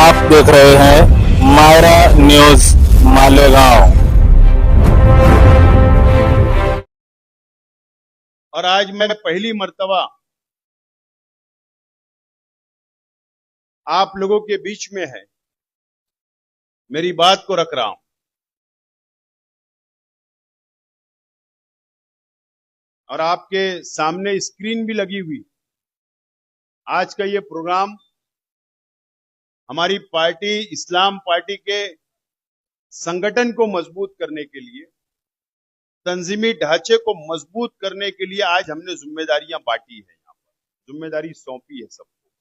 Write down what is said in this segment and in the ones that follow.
आप देख रहे हैं मायरा न्यूज मालेगांव। और आज मैं पहली मर्तबा आप लोगों के बीच में है मेरी बात को रख रहा हूं। और आपके सामने स्क्रीन भी लगी हुई। आज का ये प्रोग्राम हमारी पार्टी इस्लाम पार्टी के संगठन को मजबूत करने के लिए, तंजीमी ढांचे को मजबूत करने के लिए आज हमने जिम्मेदारियां बांटी है। यहाँ पर जिम्मेदारी सौंपी है सबको।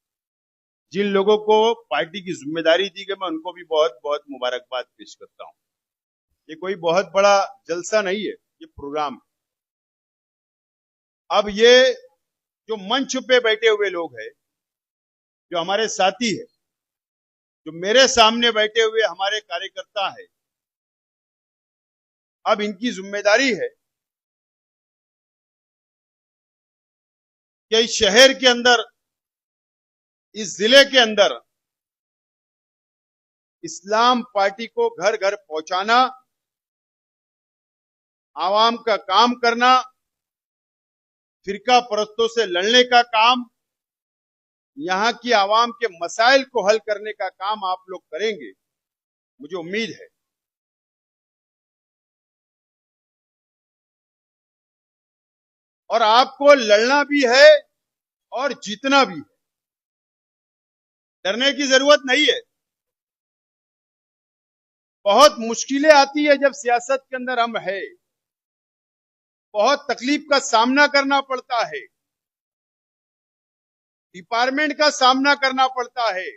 जिन लोगों को पार्टी की जिम्मेदारी दी गई, मैं उनको भी बहुत बहुत मुबारकबाद पेश करता हूं। ये कोई बहुत बड़ा जलसा नहीं है, ये प्रोग्राम है। अब ये जो मंच पे बैठे हुए लोग हैं, जो हमारे साथी है, जो मेरे सामने बैठे हुए हमारे कार्यकर्ता है, अब इनकी जिम्मेदारी है कि इस शहर के अंदर, इस जिले के अंदर इस्लाम पार्टी को घर घर पहुंचाना, आवाम का काम करना, फिरका परस्तों से लड़ने का काम, यहां की आवाम के मसाइल को हल करने का काम आप लोग करेंगे, मुझे उम्मीद है। और आपको लड़ना भी है और जीतना भी है। डरने की जरूरत नहीं है। बहुत मुश्किलें आती है जब सियासत के अंदर हम है, बहुत तकलीफ का सामना करना पड़ता है, डिपार्टमेंट का सामना करना पड़ता है,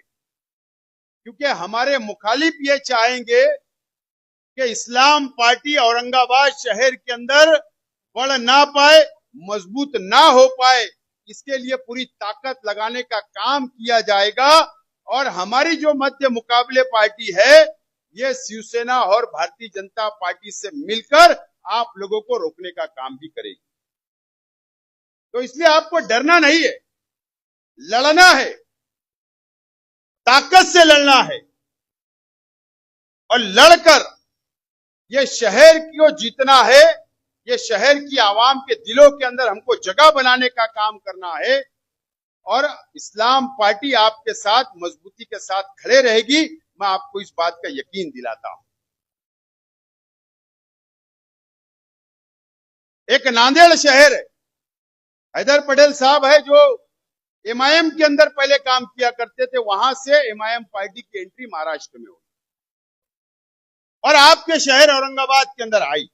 क्योंकि हमारे मुखालिफ ये चाहेंगे कि इस्लाम पार्टी औरंगाबाद शहर के अंदर बढ़ ना पाए, मजबूत ना हो पाए। इसके लिए पूरी ताकत लगाने का काम किया जाएगा। और हमारी जो मध्य मुकाबले पार्टी है, ये शिवसेना और भारतीय जनता पार्टी से मिलकर आप लोगों को रोकने का काम भी करेगी। तो इसलिए आपको डरना नहीं है, लड़ना है, ताकत से लड़ना है। और लड़कर ये शहर को जीतना है, ये शहर की आवाम के दिलों के अंदर हमको जगह बनाने का काम करना है। और इस्लाम पार्टी आपके साथ मजबूती के साथ खड़े रहेगी, मैं आपको इस बात का यकीन दिलाता हूं। एक नांदेड़ शहर है, हैदर पटेल साहब है जो एमआईएम के अंदर पहले काम किया करते थे, वहां से एमआईएम पार्टी की एंट्री महाराष्ट्र में हुई और आपके शहर औरंगाबाद के अंदर आई।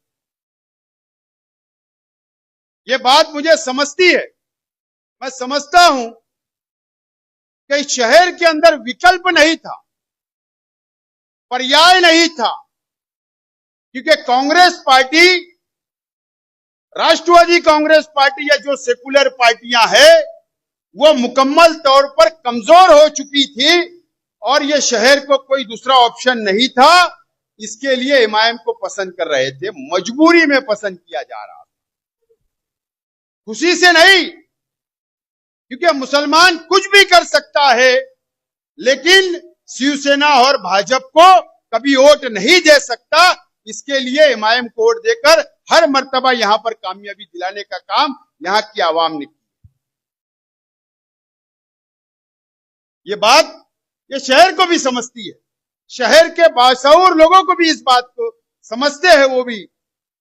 ये बात मुझे समझती है। मैं समझता हूं कि इस शहर के अंदर विकल्प नहीं था, पर्याय नहीं था, क्योंकि कांग्रेस पार्टी, राष्ट्रवादी कांग्रेस पार्टी या जो सेकुलर पार्टियां हैं, वो मुकम्मल तौर पर कमजोर हो चुकी थी और ये शहर को कोई दूसरा ऑप्शन नहीं था। इसके लिए एमआईएम को पसंद कर रहे थे, मजबूरी में पसंद किया जा रहा था, खुशी से नहीं। क्योंकि मुसलमान कुछ भी कर सकता है, लेकिन शिवसेना और भाजपा को कभी वोट नहीं दे सकता। इसके लिए एमआईएम को वोट देकर हर मर्तबा यहां पर कामयाबी दिलाने का काम यहां की आवाम ने किया। ये बात ये शहर को भी समझती है, शहर के बाशऊर लोगों को भी इस बात को समझते हैं वो भी।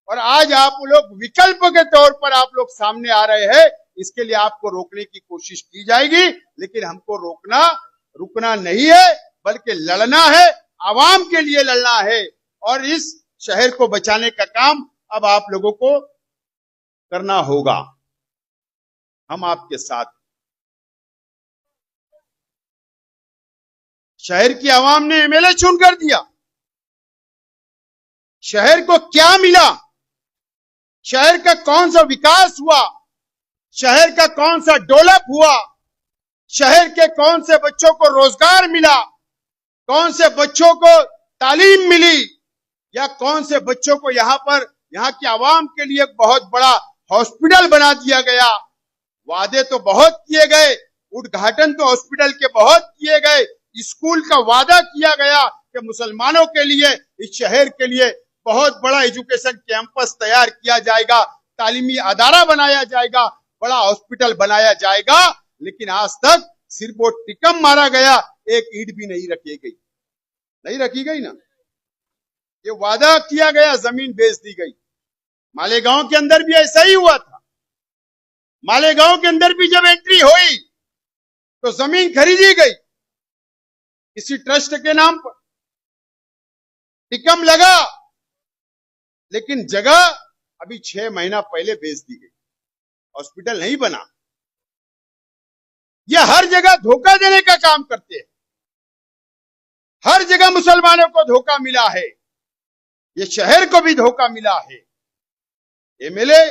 और आज आप लोग विकल्प के तौर पर आप लोग सामने आ रहे हैं, इसके लिए आपको रोकने की कोशिश की जाएगी, लेकिन हमको रुकना नहीं है, बल्कि लड़ना है, आवाम के लिए लड़ना है। और इस शहर को बचाने का काम अब आप लोगों को करना होगा। हम आपके साथ। शहर की आवाम ने एमएलए चुनकर दिया। शहर को क्या मिला? शहर का कौन सा विकास हुआ? शहर का कौन सा डेवलप हुआ? शहर के कौन से बच्चों को रोजगार मिला? कौन से बच्चों को तालीम मिली? या कौन से बच्चों को यहाँ की आवाम के लिए एक बहुत बड़ा हॉस्पिटल बना दिया गया? वादे तो बहुत किए गए, उद्घाटन तो हॉस्पिटल के बहुत किए गए, स्कूल का वादा किया गया कि मुसलमानों के लिए, इस शहर के लिए बहुत बड़ा एजुकेशन कैंपस तैयार किया जाएगा, तालीमी अदारा बनाया जाएगा, बड़ा हॉस्पिटल बनाया जाएगा, लेकिन आज तक सिर्फ वो टिकम मारा गया, एक ईंट भी नहीं रखी गई। नहीं रखी गई ना, ये वादा किया गया, जमीन बेच दी गई। मालेगांव के अंदर भी ऐसा ही हुआ था। मालेगांव के अंदर भी जब एंट्री हुई तो जमीन खरीदी गई किसी ट्रस्ट के नाम पर, टिकम लगा, लेकिन जगह अभी 6 महीना पहले बेच दी गई, हॉस्पिटल नहीं बना। ये हर जगह धोखा देने का काम करते हैं, हर जगह मुसलमानों को धोखा मिला है, ये शहर को भी धोखा मिला है। एमएलए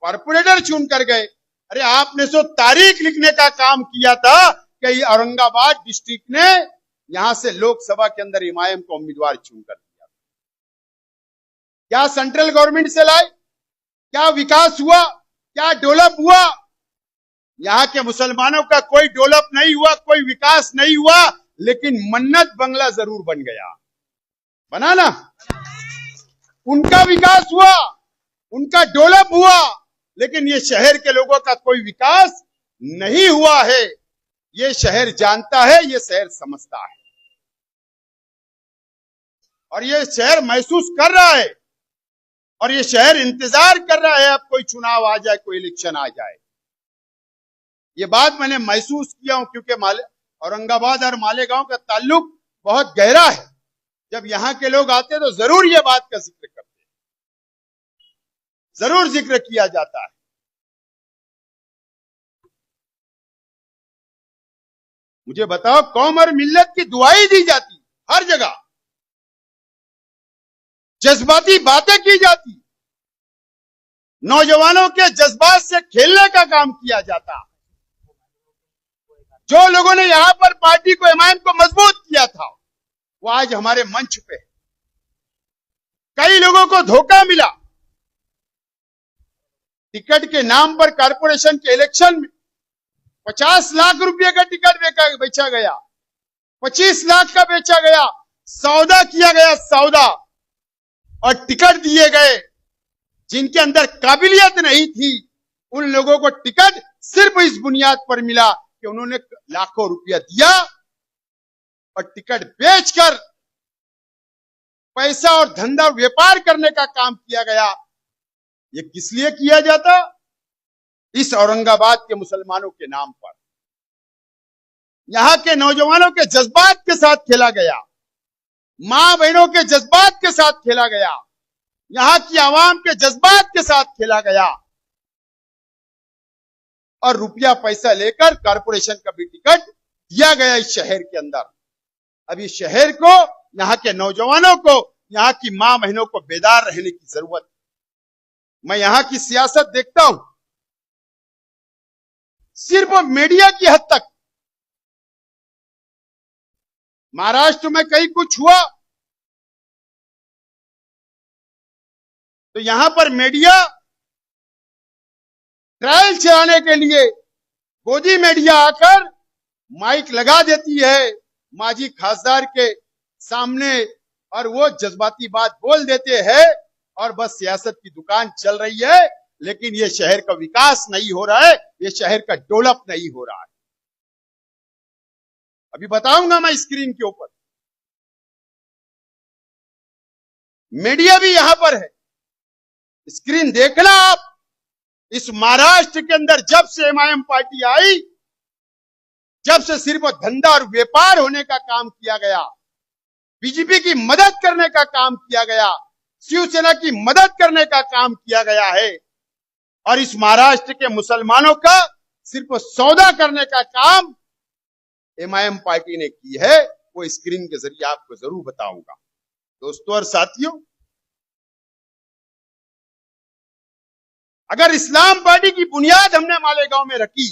कॉर्पोरेटर चुन कर गए। अरे आपने तो तारीख लिखने का काम किया था कि औरंगाबाद डिस्ट्रिक्ट ने यहां से लोकसभा के अंदर इमाम को उम्मीदवार चुन कर दिया। क्या सेंट्रल गवर्नमेंट से लाए? क्या विकास हुआ? क्या डेवलप हुआ? यहां के मुसलमानों का कोई डेवलप नहीं हुआ, कोई विकास नहीं हुआ, लेकिन मन्नत बंगला जरूर बन गया। बना ना? उनका विकास हुआ, उनका डेवलप हुआ, लेकिन ये शहर के लोगों का कोई विकास नहीं हुआ है। ये शहर जानता है, ये शहर समझता है, और ये शहर महसूस कर रहा है, और ये शहर इंतजार कर रहा है अब कोई चुनाव आ जाए, कोई इलेक्शन आ जाए। ये बात मैंने महसूस किया हूं, क्योंकि औरंगाबाद और मालेगांव का ताल्लुक बहुत गहरा है। जब यहां के लोग आते तो जरूर ये बात का जिक्र करते, जरूर जिक्र किया जाता है। मुझे बताओ, कौम और मिल्लत की दुआई दी जाती हर जगह, जज्बाती बातें की जाती, नौजवानों के जज्बात से खेलने का काम किया जाता। जो लोगों ने यहां पर पार्टी को, इमाम को मजबूत किया था, वो आज हमारे मंच पे। कई लोगों को धोखा मिला, टिकट के नाम पर कारपोरेशन के इलेक्शन में 50 लाख रुपए का टिकट बेचा गया, 25 लाख का बेचा गया, सौदा किया गया, सौदा, और टिकट दिए गए जिनके अंदर काबिलियत नहीं थी। उन लोगों को टिकट सिर्फ इस बुनियाद पर मिला कि उन्होंने लाखों रुपया दिया और टिकट बेचकर पैसा और धंधा व्यापार करने का काम किया गया। ये किस लिए किया जाता? इस औरंगाबाद के मुसलमानों के नाम पर। यहां के नौजवानों के जज्बात के साथ खेला गया, मां बहनों के जज्बात के साथ खेला गया, यहां की आवाम के जज्बात के साथ खेला गया, और रुपया पैसा लेकर कारपोरेशन का भी टिकट दिया गया इस शहर के अंदर। अब इस शहर को, यहां के नौजवानों को, यहां की मां बहनों को बेदार रहने की जरूरत। मैं यहां की सियासत देखता हूं, सिर्फ मीडिया की हद तक। महाराष्ट्र में कहीं कुछ हुआ तो यहां पर मीडिया ट्रायल चलाने के लिए गोदी मीडिया आकर माइक लगा देती है माजी खासदार के सामने, और वो जज्बाती बात बोल देते हैं, और बस सियासत की दुकान चल रही है, लेकिन ये शहर का विकास नहीं हो रहा है, ये शहर का डेवलप नहीं हो रहा है। अभी बताऊंगा मैं स्क्रीन के ऊपर। मीडिया भी यहां पर है, स्क्रीन देखना आप। इस महाराष्ट्र के अंदर जब से एमआईएम पार्टी आई, जब से सिर्फ धंधा और व्यापार होने का काम किया गया, बीजेपी की मदद करने का काम किया गया, शिवसेना की मदद करने का काम किया गया है, और इस महाराष्ट्र के मुसलमानों का सिर्फ सौदा करने का काम एमआईएम पार्टी ने की है। वो स्क्रीन के जरिए आपको जरूर बताऊंगा। दोस्तों और साथियों, अगर इस्लाम पार्टी की बुनियाद हमने मालेगांव में रखी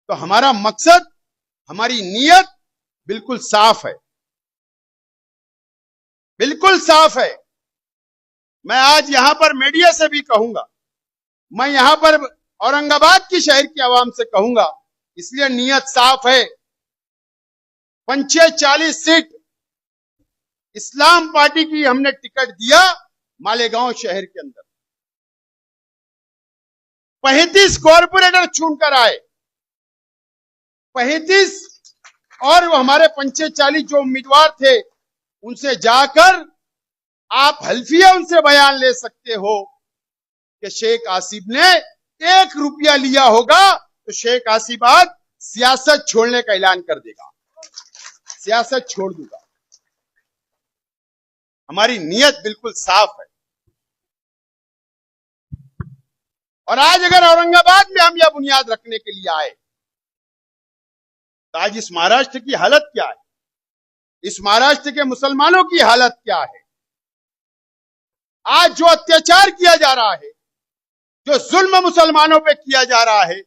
तो हमारा मकसद, हमारी नीयत बिल्कुल साफ है, बिल्कुल साफ है। मैं आज यहां पर मीडिया से भी कहूंगा, मैं यहां पर औरंगाबाद की शहर की आवाम से कहूंगा इसलिए नीयत साफ है। 45 सीट इस्लाम पार्टी की हमने टिकट दिया मालेगांव शहर के अंदर। 35 कॉर्पोरेटर चुनकर आए, 35 और वो हमारे 45 जो उम्मीदवार थे उनसे जाकर आप हल्फिया उनसे बयान ले सकते हो कि शेख आसिफ ने 1 रुपया लिया होगा तो शेख आसिफ आज सियासत छोड़ने का ऐलान कर देगा, सियासत छोड़ दूंगा। हमारी नीयत बिल्कुल साफ है। और आज अगर औरंगाबाद में हम यह बुनियाद रखने के लिए आए तो आज इस महाराष्ट्र की हालत क्या है, इस महाराष्ट्र के मुसलमानों की हालत क्या है। आज जो अत्याचार किया जा रहा है, जो जुल्म मुसलमानों पे किया जा रहा है,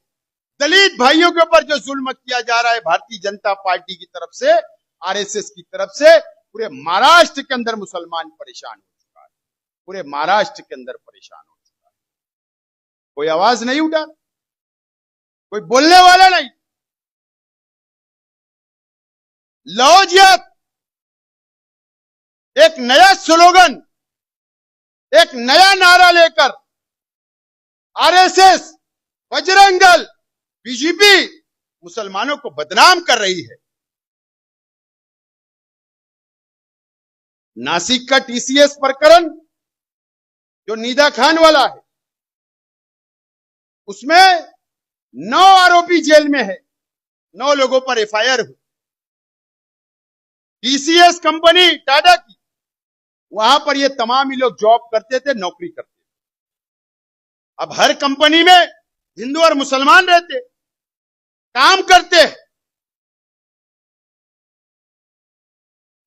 दलित भाइयों के ऊपर जो जुल्म किया जा रहा है भारतीय जनता पार्टी की तरफ से, आरएसएस की तरफ से, पूरे महाराष्ट्र के अंदर मुसलमान परेशान हो चुका है, पूरे महाराष्ट्र के अंदर परेशान हो चुका है। कोई आवाज नहीं उठा, कोई बोलने वाला नहीं। लॉ जिहाद एक नया स्लोगन, एक नया नारा लेकर आरएसएस, बजरंग दल, बीजेपी मुसलमानों को बदनाम कर रही है। नासिक का टीसीएस प्रकरण जो निदा खान वाला है, उसमें 9 आरोपी जेल में है, 9 लोगों पर एफआईआर हुई। टीसीएस कंपनी टाटा की, वहां पर ये तमाम ही लोग जॉब करते थे, नौकरी करते थे। अब हर कंपनी में हिंदू और मुसलमान रहते, काम करते हैं।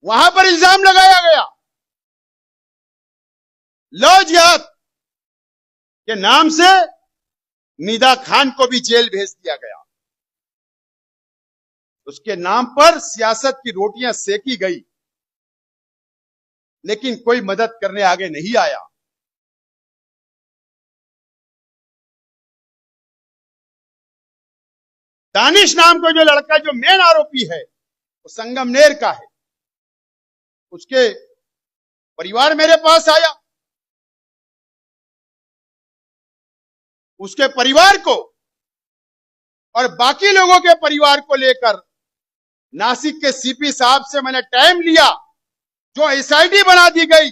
वहां पर इल्जाम लगाया गया, लॉ जिहाद के नाम से निदा खान को भी जेल भेज दिया गया। उसके नाम पर सियासत की रोटियां सेकी गई, लेकिन कोई मदद करने आगे नहीं आया। दानिश नाम का जो लड़का जो मेन आरोपी है वो संगमनेर का है। उसके परिवार मेरे पास आया, उसके परिवार को और बाकी लोगों के परिवार को लेकर नासिक के सीपी साहब से मैंने टाइम लिया। जो एसआईटी बना दी गई,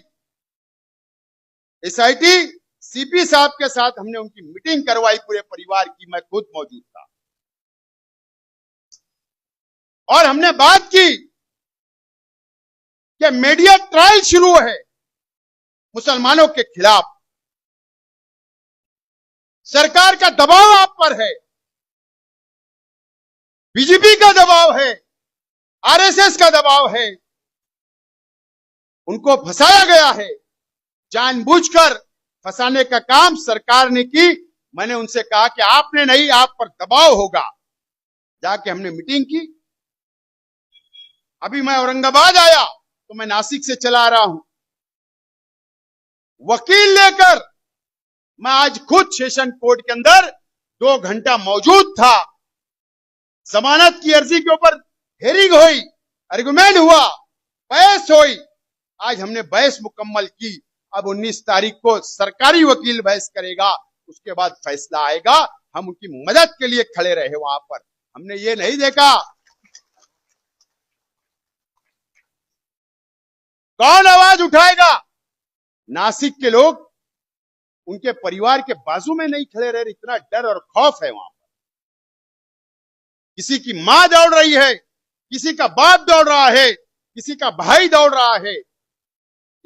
एसआईटी सीपी साहब के साथ हमने उनकी मीटिंग करवाई पूरे परिवार की, मैं खुद मौजूद था। और हमने बात की कि मीडिया ट्रायल शुरू है मुसलमानों के खिलाफ, सरकार का दबाव आप पर है, बीजेपी का दबाव है, आरएसएस का दबाव है। उनको फंसाया गया है, जानबूझकर फंसाने का काम सरकार ने की। मैंने उनसे कहा कि आपने नहीं, आप पर दबाव होगा। जाके हमने मीटिंग की। अभी मैं औरंगाबाद आया तो मैं नासिक से चला आ रहा हूं, वकील लेकर मैं आज खुद सेशन कोर्ट के अंदर 2 घंटा मौजूद था। जमानत की अर्जी के ऊपर हेयरिंग हुई, आर्गुमेंट हुआ, बहस हुई। आज हमने बहस मुकम्मल की। अब 19 तारीख को सरकारी वकील बहस करेगा, उसके बाद फैसला आएगा। हम उनकी मदद के लिए खड़े रहे वहां पर। हमने ये नहीं देखा कौन आवाज उठाएगा। नासिक के लोग उनके परिवार के बाजू में नहीं खड़े रहे, इतना डर और खौफ है वहां पर। किसी की मां दौड़ रही है, किसी का बाप दौड़ रहा है, किसी का भाई दौड़ रहा है।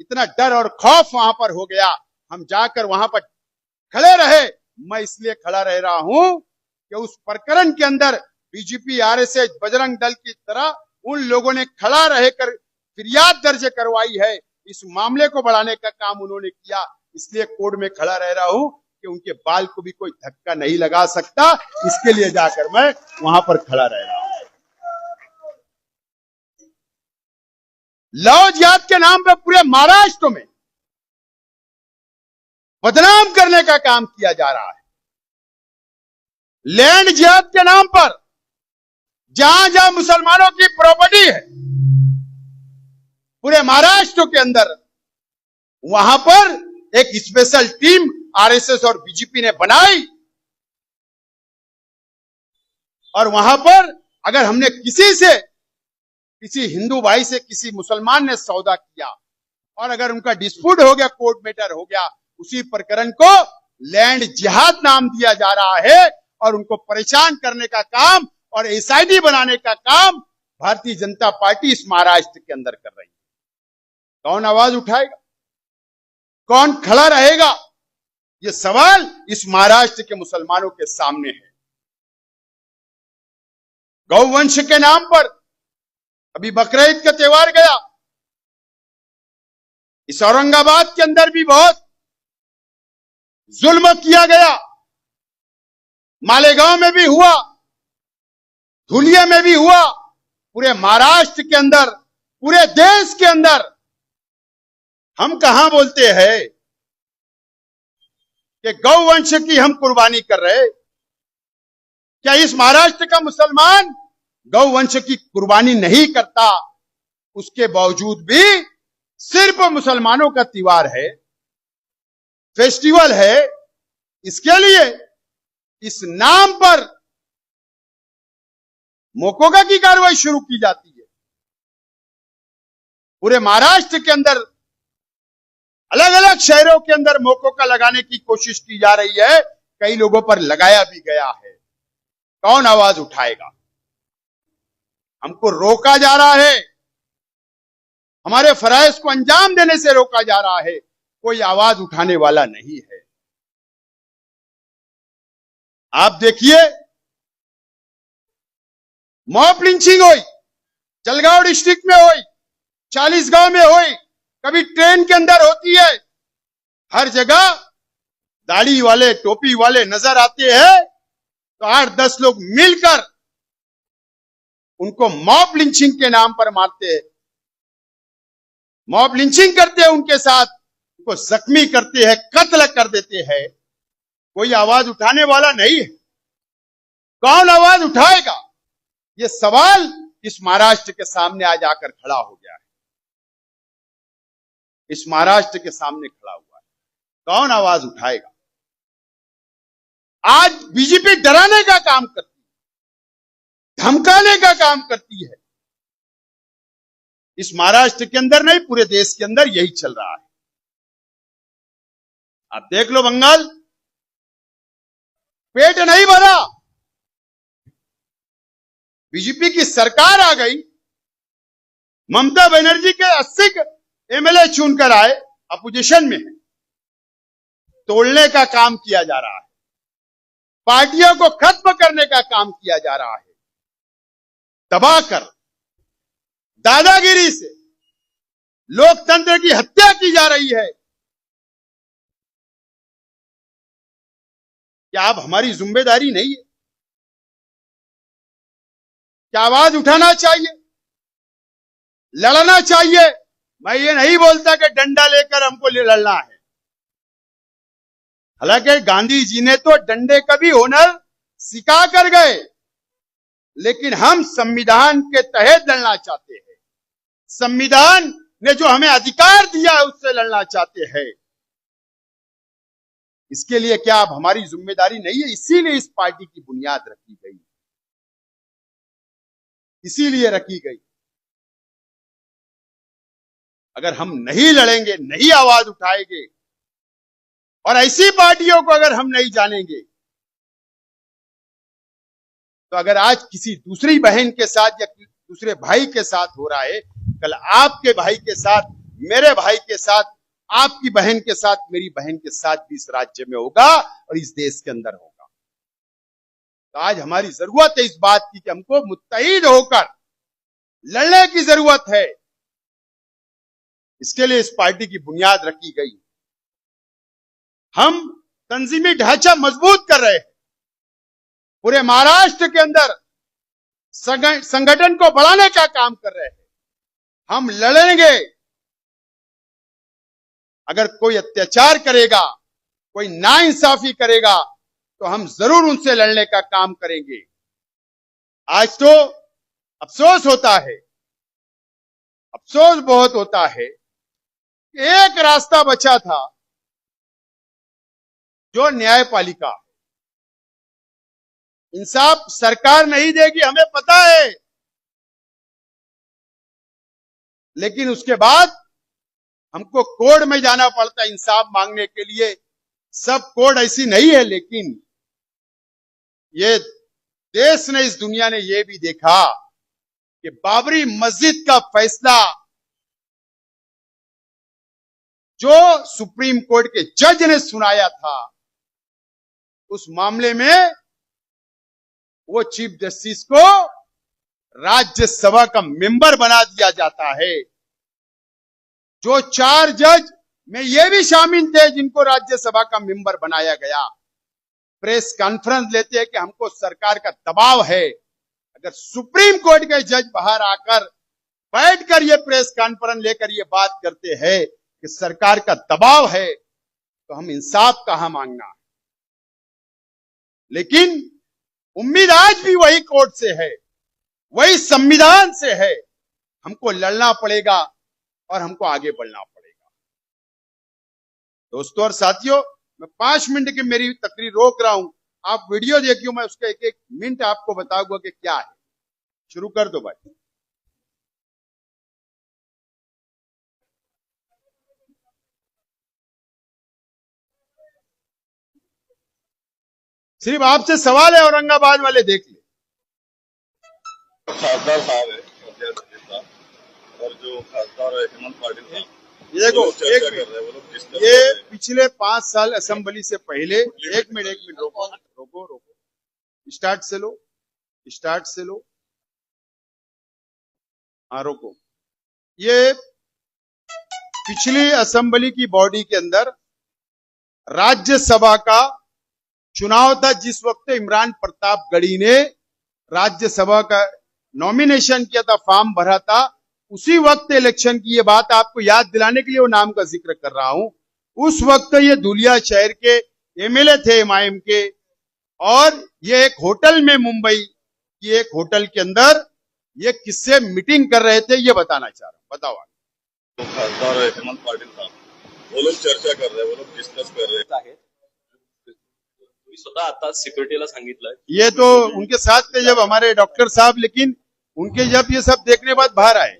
इतना डर और खौफ वहां पर हो गया। हम जाकर वहां पर खड़े रहे। मैं इसलिए खड़ा रह रहा हूं कि उस प्रकरण के अंदर बीजेपी, आरएसएस, बजरंग दल की तरह उन लोगों ने खड़ा रहकर फिरियाद दर्ज करवाई है। इस मामले को बढ़ाने का काम उन्होंने किया। इसलिए कोर्ट में खड़ा रह रहा हूं कि उनके बाल को भी कोई धक्का नहीं लगा सकता। इसके लिए जाकर मैं वहां पर खड़ा रह रहा हूं। लॉ जिहाद के नाम पर पूरे महाराष्ट्र में बदनाम करने का काम किया जा रहा है। लैंड जिहाद के नाम पर जहां जहां मुसलमानों की प्रॉपर्टी है पूरे महाराष्ट्र के अंदर, वहां पर एक स्पेशल टीम आरएसएस और बीजेपी ने बनाई और वहां पर अगर हमने किसी हिंदू भाई से किसी मुसलमान ने सौदा किया और अगर उनका डिस्प्यूट हो गया, कोर्ट मैटर हो गया, उसी प्रकरण को लैंड जिहाद नाम दिया जा रहा है और उनको परेशान करने का काम और एसआईटी बनाने का काम भारतीय जनता पार्टी इस महाराष्ट्र के अंदर कर रही है। कौन आवाज उठाएगा, कौन खड़ा रहेगा, ये सवाल इस महाराष्ट्र के मुसलमानों के सामने है। गौवंश के नाम पर अभी बकरीद का त्योहार गया, इस औरंगाबाद के अंदर भी बहुत जुल्म किया गया, मालेगांव में भी हुआ, धुलिया में भी हुआ, पूरे महाराष्ट्र के अंदर, पूरे देश के अंदर। हम कहां बोलते हैं कि गौवंश की हम कुर्बानी कर रहे? क्या इस महाराष्ट्र का मुसलमान गौवंश की कुर्बानी नहीं करता? उसके बावजूद भी सिर्फ मुसलमानों का त्योहार है, फेस्टिवल है, इसके लिए इस नाम पर मोकोगा की कार्रवाई शुरू की जाती है। पूरे महाराष्ट्र के अंदर अलग अलग शहरों के अंदर मोकोगा लगाने की कोशिश की जा रही है, कई लोगों पर लगाया भी गया है। कौन आवाज उठाएगा? हमको रोका जा रहा है, हमारे फराइज को अंजाम देने से रोका जा रहा है, कोई आवाज उठाने वाला नहीं है। आप देखिए, मॉब लिंचिंग हुई, जलगांव डिस्ट्रिक्ट में हुई, चालीसगांव में हुई, कभी ट्रेन के अंदर होती है, हर जगह दाढ़ी वाले टोपी वाले नजर आते हैं तो 8-10 लोग मिलकर उनको मॉब लिंचिंग के नाम पर मारते हैं, मॉब लिंचिंग करते हैं, उनके साथ उनको जख्मी करते हैं, कत्ल कर देते हैं। कोई आवाज उठाने वाला नहीं है। कौन आवाज उठाएगा? ये सवाल इस महाराष्ट्र के सामने आज आकर खड़ा हो गया है, इस महाराष्ट्र के सामने खड़ा हुआ है। कौन आवाज उठाएगा? आज बीजेपी डराने का काम करती है, धमकाने का काम करती है। इस महाराष्ट्र के अंदर नहीं, पूरे देश के अंदर यही चल रहा है। आप देख लो, बंगाल पेट नहीं भरा, बीजेपी की सरकार आ गई, ममता बनर्जी के 80 एमएलए चुनकर आए, अपोजिशन में है, तोड़ने का काम किया जा रहा है, पार्टियों को खत्म करने का काम किया जा रहा है, दबाकर दादागिरी से लोकतंत्र की हत्या की जा रही है। क्या अब हमारी जिम्मेदारी नहीं है? क्या आवाज उठाना चाहिए, लड़ना चाहिए? मैं ये नहीं बोलता कि डंडा लेकर हमको लड़ना है, हालांकि गांधी जी ने तो डंडे का भी हुनर सिखा कर गए, लेकिन हम संविधान के तहत लड़ना चाहते हैं। संविधान ने जो हमें अधिकार दिया है उससे लड़ना चाहते हैं। इसके लिए क्या अब हमारी जिम्मेदारी नहीं है? इसीलिए इस पार्टी की बुनियाद रखी गई, इसीलिए रखी गई। अगर हम नहीं लड़ेंगे, नहीं आवाज उठाएंगे और ऐसी पार्टियों को अगर हम नहीं जानेंगे, तो अगर आज किसी दूसरी बहन के साथ या दूसरे भाई के साथ हो रहा है, कल आपके भाई के साथ, मेरे भाई के साथ, आपकी बहन के साथ, मेरी बहन के साथ भी इस राज्य में होगा और इस देश के अंदर होगा। तो आज हमारी जरूरत है इस बात की कि हमको मुत्तहिद होकर लड़ने की जरूरत है। इसके लिए इस पार्टी की बुनियाद रखी गई। हम तंजीमी ढांचा मजबूत कर रहे हैं, पूरे महाराष्ट्र के अंदर संगठन को बढ़ाने का काम कर रहे हैं। हम लड़ेंगे, अगर कोई अत्याचार करेगा, कोई नाइंसाफी करेगा, तो हम जरूर उनसे लड़ने का काम करेंगे। आज तो अफसोस होता है, अफसोस बहुत होता है कि एक रास्ता बचा था जो न्यायपालिका। इंसाफ सरकार नहीं देगी, हमें पता है, लेकिन उसके बाद हमको कोर्ट में जाना पड़ता है इंसाफ मांगने के लिए। सब कोर्ट ऐसी नहीं है, लेकिन ये देश ने, इस दुनिया ने ये भी देखा कि बाबरी मस्जिद का फैसला जो सुप्रीम कोर्ट के जज ने सुनाया था, उस मामले में वो चीफ जस्टिस को राज्यसभा का मेंबर बना दिया जाता है। जो 4 जज में ये भी शामिल थे जिनको राज्यसभा का मेंबर बनाया गया, प्रेस कॉन्फ्रेंस लेते हैं कि हमको सरकार का दबाव है। अगर सुप्रीम कोर्ट के जज बाहर आकर बैठकर ये प्रेस कॉन्फ्रेंस लेकर ये बात करते हैं कि सरकार का दबाव है, तो हम इंसाफ कहां मांगना है। लेकिन उम्मीद आज भी वही कोर्ट से है, वही संविधान से है। हमको लड़ना पड़ेगा और हमको आगे बढ़ना पड़ेगा। दोस्तों और साथियों, मैं 5 मिनट की मेरी तकरीर रोक रहा हूं, आप वीडियो देखियो, मैं उसका एक एक मिनट आपको बताऊंगा कि क्या है। शुरू कर दो भाई। सिर्फ आपसे सवाल है, औरंगाबाद वाले देख ले। खासदार साहब है और जो खासदार है हेमंत पाटिल साहब, ये देखो, एक कर मिनट, रहे हैं वो लोग डिस्कस ये पिछले 5 साल असेंबली से पहले, एक मिनट रोको, स्टार्ट से लो, हाँ रोको। ये पिछली असेंबली की बॉडी के अंदर राज्यसभा का चुनाव था, जिस वक्त इमरान प्रतापगढ़ी ने राज्यसभा का नॉमिनेशन किया था, फॉर्म भरा था, उसी वक्त इलेक्शन की ये बात आपको याद दिलाने के लिए वो नाम का जिक्र कर रहा हूं। उस वक्त ये धुलिया शहर के एमएलए थे एमआईएम के, और ये एक होटल में, मुंबई की एक होटल के अंदर ये किससे मीटिंग कर रहे थे, ये बताना चाह रहा हूं। बताओ। तो खासदार है हेमंत पाटिल साहब, वो लोग चर्चा कर रहे हैं, वो लोग डिस्कस कर रहे हैं। तुम्ही स्वतः आता सिक्युरिटीला सांगितलं, ये तो उनके साथ थे जब हमारे डॉक्टर साहब, लेकिन उनके जब ये सब देखने बाद बाहर आए।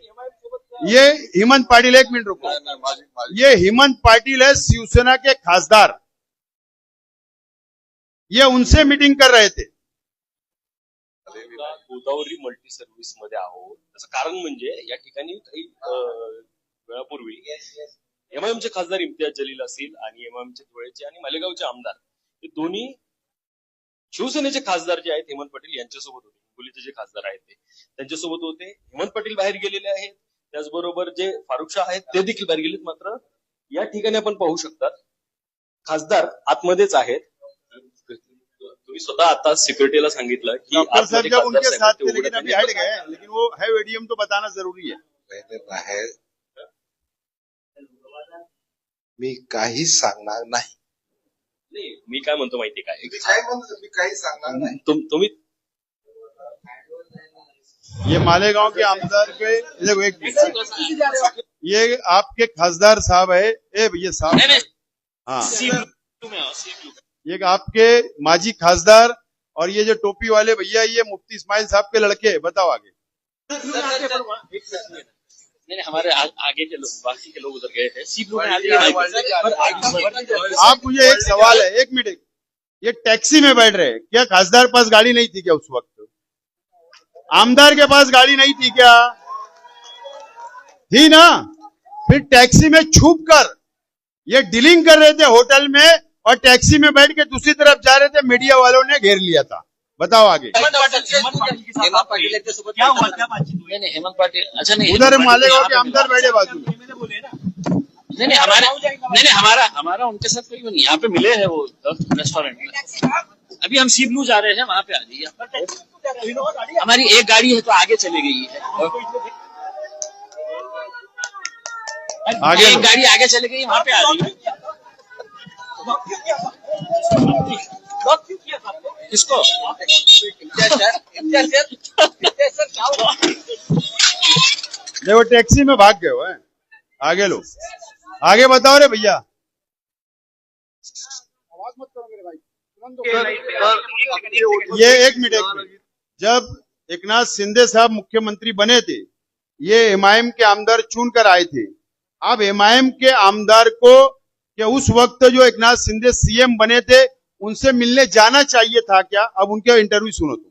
ये हेमंत पाटिल, एक मिनट रुको, ये हेमंत पाटिल है शिवसेना के खासदार, ये उनसे मीटिंग कर रहे थे। गोदावरी मल्टी सर्व्हिस मध्ये आहोत, त्याचं कारण म्हणजे या ठिकाणी काही वेळापूर्वी एमआयएमचे खासदार इम्तियाज जलील असतील आणि एमआयएमचे धुळेचे आणि मालेगावचे आमदार, हे दोन्ही शिवसेनेचे खासदार जे आहेत हेमंत पाटील यांच्यासोबत होते, हिंगोलीचे जे खासदार आहेत ते त्यांच्यासोबत होते। हेमंत पाटील बाहेर गेलेले आहेत, त्याचबरोबर जे फारुख शाह आहेत ते देखील बाहेर गेलेत। मात्र या ठिकाणी आपण पाहू शकतात खासदार आतमध्येच आहेत। तुम्ही स्वतः आता सिक्युरिटीला सांगितलं की डॉक्टर साहब जब उनके साथ थे, लेकिन अभी हट गए, लेकिन वो है वीडियो तो बताना जरूरी है। पहिले बाहेर मी काही सांगणार नाही। नाही, मी काय म्हणतो माहिती काय, मी काही सांगणार नाही। तुम्ही ये मालेगांव के आमदार के, देखो एक मिनट, ये आपके खासदार साहब है, ए भैया साहब, हाँ, ये आपके माजी खासदार, और ये जो टोपी वाले भैया, ये मुफ्ती इस्माइल साहब के लड़के। बताओ आगे। नहीं, हमारे आगे के लोग, बाकी के लोग उधर गए थे। आप, मुझे एक सवाल है, एक मिनट, ये टैक्सी में बैठ रहे, क्या खासदार पास गाड़ी नहीं थी क्या उस वक्त? आमदार के पास गाड़ी नहीं थी क्या? थी ना? फिर टैक्सी में छुप कर ये डीलिंग कर रहे थे होटल में, और टैक्सी में बैठ के दूसरी तरफ जा रहे थे, मीडिया वालों ने घेर लिया था। बताओ आगे। हेमंत पाटील क्या हुआ, क्या बातचीत हुई? नहीं, हेमंत पाटिल, अच्छा नहीं, उधर मालेगांव के आमदार बैठे बाजू में। नहीं, हमारा उनके साथ कोई नहीं, यहाँ पे मिले हैं वो रेस्टोरेंट में। अभी हम सी ब्लू जा रहे हैं, वहाँ पे आ जाइए। हमारी एक गाड़ी है तो आगे चली गई है, आगे एक गाड़ी आगे चली गई, वहाँ पे आ जाइए। किसको? नहीं, वो टैक्सी में भाग गए हो हैं? आगे लो, आगे बताओ रे भैया। आवाज मत करो मेरे भाई, ये एक मिनट। जब एकनाथ शिंदे साहब मुख्यमंत्री बने थे, ये एमआईएम के आमदार चुन कर आए थे। अब एमआईएम के आमदार को कि उस वक्त जो एकनाथ शिंदे सीएम बने थे उनसे मिलने जाना चाहिए था क्या? अब उनके इंटरव्यू सुनो तुम।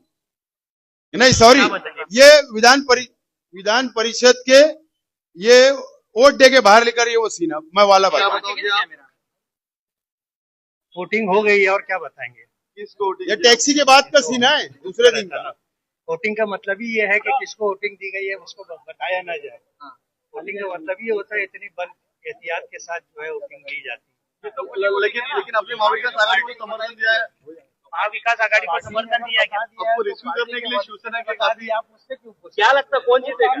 नहीं सॉरी, ये विधान परिषद के ये वोट दे के बाहर लेकर ये वो सीन है, मैं वाला बात। वोटिंग हो गई है और क्या बताएंगे? ये टैक्सी के बाद का सीन है, दूसरे दिन का। वोटिंग का मतलब ही ये है कि किसको वोटिंग दी गई है उसको बताया ना जाए। वोटिंग का मतलब ये होता है इतनी बल एहतियात के साथ जो है वोटिंग की जाती है। लेकिन अपने महाविकास आघाड़ी को समर्थन दिया है, महाविकास आघाड़ी को समर्थन दिया क्या? आपको रिसीव करने के लिए शिवसेना के काफी आप मुझसे क्यों पूछ? क्या लगता है कौन जीतेगा?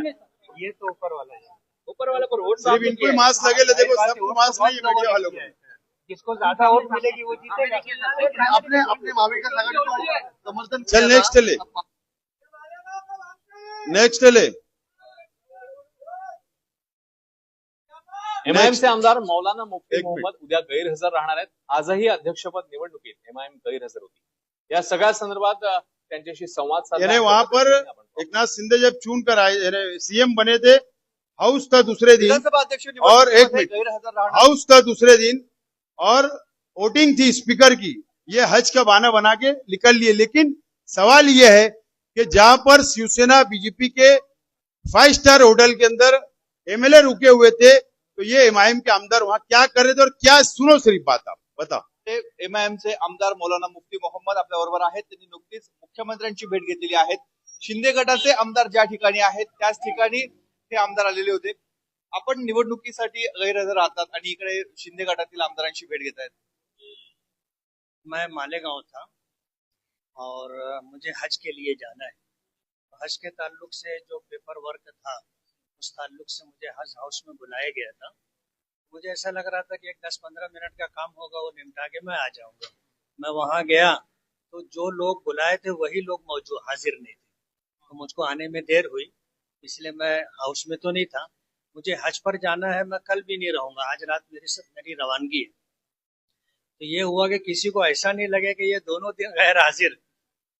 ये तो ऊपर वाला है। ऊपर वाला पर वोट सिर्फ इनको ही मास्क लगे, देखो सबको मास्क नहीं है मीडिया वालों को। जिसको ज्यादा वोट मिलेगी वो जीतेगा। अपने महाविकास आघाड़ी को समर्थन चल नेक्स्ट ले। एमआयएमचे आमदार मौलाना मुफ्ती एक मिनिट. मोहम्मद उद्या गैरहजर राहणार आहेत. आजही अध्यक्षपद निवडणुकीत एमआयएम गैरहजर होती. या सगळ्या संदर्भात त्यांच्याशी संवाद साधला. यानी वहां पर एकनाथ शिंदे जब चुन कर आए, सीएम बने थे, हाउस था दूसरे दिन, और एक मिनट, हाउस था दूसरे दिन और वोटिंग थी स्पीकर की। ये हज का बहाना बना के निकल लिए। लेकिन सवाल ये है कि जहां पर शिवसेना बीजेपी के 5 स्टार होटल के अंदर एमएलए रुके हुए थे, तो ये एमआईएम के आमदार वहां क्या कर रहे थे और क्या? सुनो सिर्फ बात, आप बताओ। एमआयएमचे आमदार मौलाना मुफ्ती मोहम्मद आपल्याबरोबर आहेत. त्यांनी नुकतीच मुख्यमंत्र्यांची भेट घेतलेली आहे. शिंदे गटाचे आमदार ज्या ठिकाणी आहेत त्याच ठिकाणी हे आमदार आलेले होते. आपण निवडणुकीसाठी गैरहजर राहतात आणि इकडे शिंदे गटातील आमदारांची भेट घेत आहेत. मैं मालेगांव था और मुझे हज के लिए जाना है। हज के ताल्लुक से जो पेपर वर्क था उस ताल्लुक से मुझे हज हाउस में बुलाया गया था। मुझे ऐसा लग रहा था कि एक 10-15 मिनट का काम होगा, वो निपटा के मैं आ जाऊंगा। मैं वहां गया तो जो लोग बुलाए थे वही लोग मौजूद हाजिर नहीं थे, तो मुझको आने में देर हुई, इसलिए मैं हाउस में तो नहीं था। मुझे हज पर जाना है, मैं कल भी नहीं रहूंगा, आज रात मेरी रवानगी है। तो ये हुआ कि किसी को ऐसा नहीं लगे कि ये दोनों दिन गैर हाजिर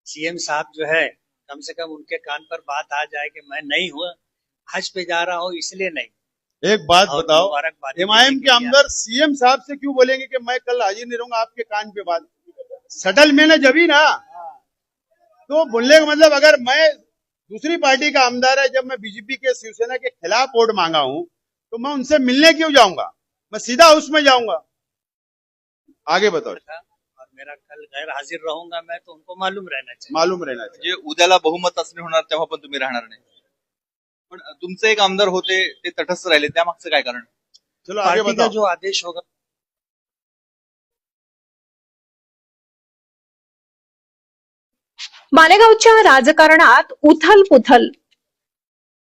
सीएम साहब जो है, कम से कम उनके कान पर बात आ जाए कि मैं नहीं हूँ, हज पे जा रहा हूँ इसलिए नहीं। एक बात बताओ, एमआईएम के आमदार सीएम साहब से क्यों बोलेंगे कि मैं कल हाजिर नहीं रहूंगा? आपके कान पे बात सटल में ना जबी ना, तो बोलने का मतलब अगर मैं दूसरी पार्टी का आमदार है, जब मैं बीजेपी के शिवसेना के खिलाफ वोट मांगा हूं, तो मैं उनसे मिलने क्यों जाऊंगा? मैं सीधा हाउस में जाऊंगा। आगे बताओ। और मेरा कल गैर हाजिर रहूंगा मैं, तो उनको मालूम रहना चाहिए। म्हणजे उद्याला बहुमत चाचणी होणार तेव्हा पण तुम्ही राहणार नाही. पण तुमचे एक आमदार होते ते तटस्थ राहिले, त्यामागचं काय कारण? चलो आगे पार्टी का बताओ। जो आदेश होगा। मालेगावच्या राजकारणात उथल पुथल.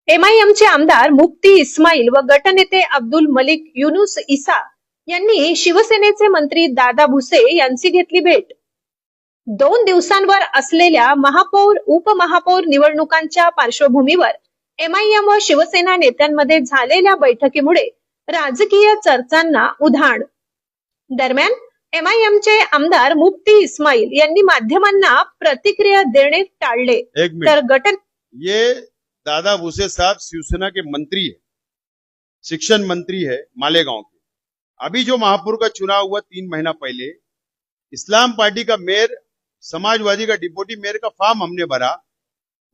एमआयएमचे आमदार मुफ्ती इस्माईल व गटनेते अब्दुल मलिक युनुस इसा यांनी शिवसेनेचे मंत्री दादा भुसे यांची घेतली भेट. 2 दिवसांवर असलेल्या महापौर उपमहापौर निवडणुकांच्या पार्श्वभूमीवर एमआयएम व शिवसेना नेत्यांमध्ये झालेल्या बैठकीमुळे राजकीय चर्चांना उधाण. दरम्यान एमआयएमचे आमदार मुफ्ती इस्माईल यांनी माध्यमांना प्रतिक्रिया देणे टाळले. एक तर मिनट, ये दादा भुसे साहब शिवसेना के मंत्री है, शिक्षण मंत्री है मालेगांव के। अभी जो महापौर का चुनाव हुआ 3 महीना पहले, इस्लाम पार्टी का मेयर, समाजवादी का डिप्टी मेयर का फॉर्म हमने भरा।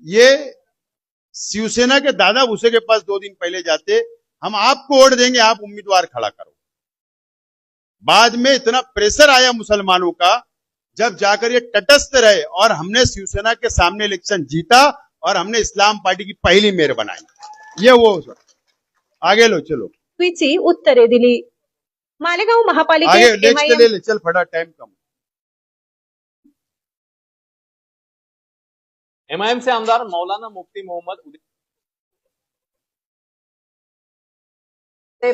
ये शिवसेना के दादा भुसे के पास 2 दिन पहले जाते, हम आपको वोट देंगे, आप उम्मीदवार खड़ा करो। बाद में इतना प्रेशर आया मुसलमानों का, जब जाकर ये तटस्थ रहे और हमने शिवसेना के सामने इलेक्शन जीता और हमने इस्लाम पार्टी की पहली मेयर बनाई। ये वो आगे लो, चलो ची उत्तरे दिली. मालेगाव आगे महापालिकेत नेक्स्ट ले, चल फटा, टाइम कम। एमआयएमचे आमदार मौलाना मुफ्ती मोहम्मद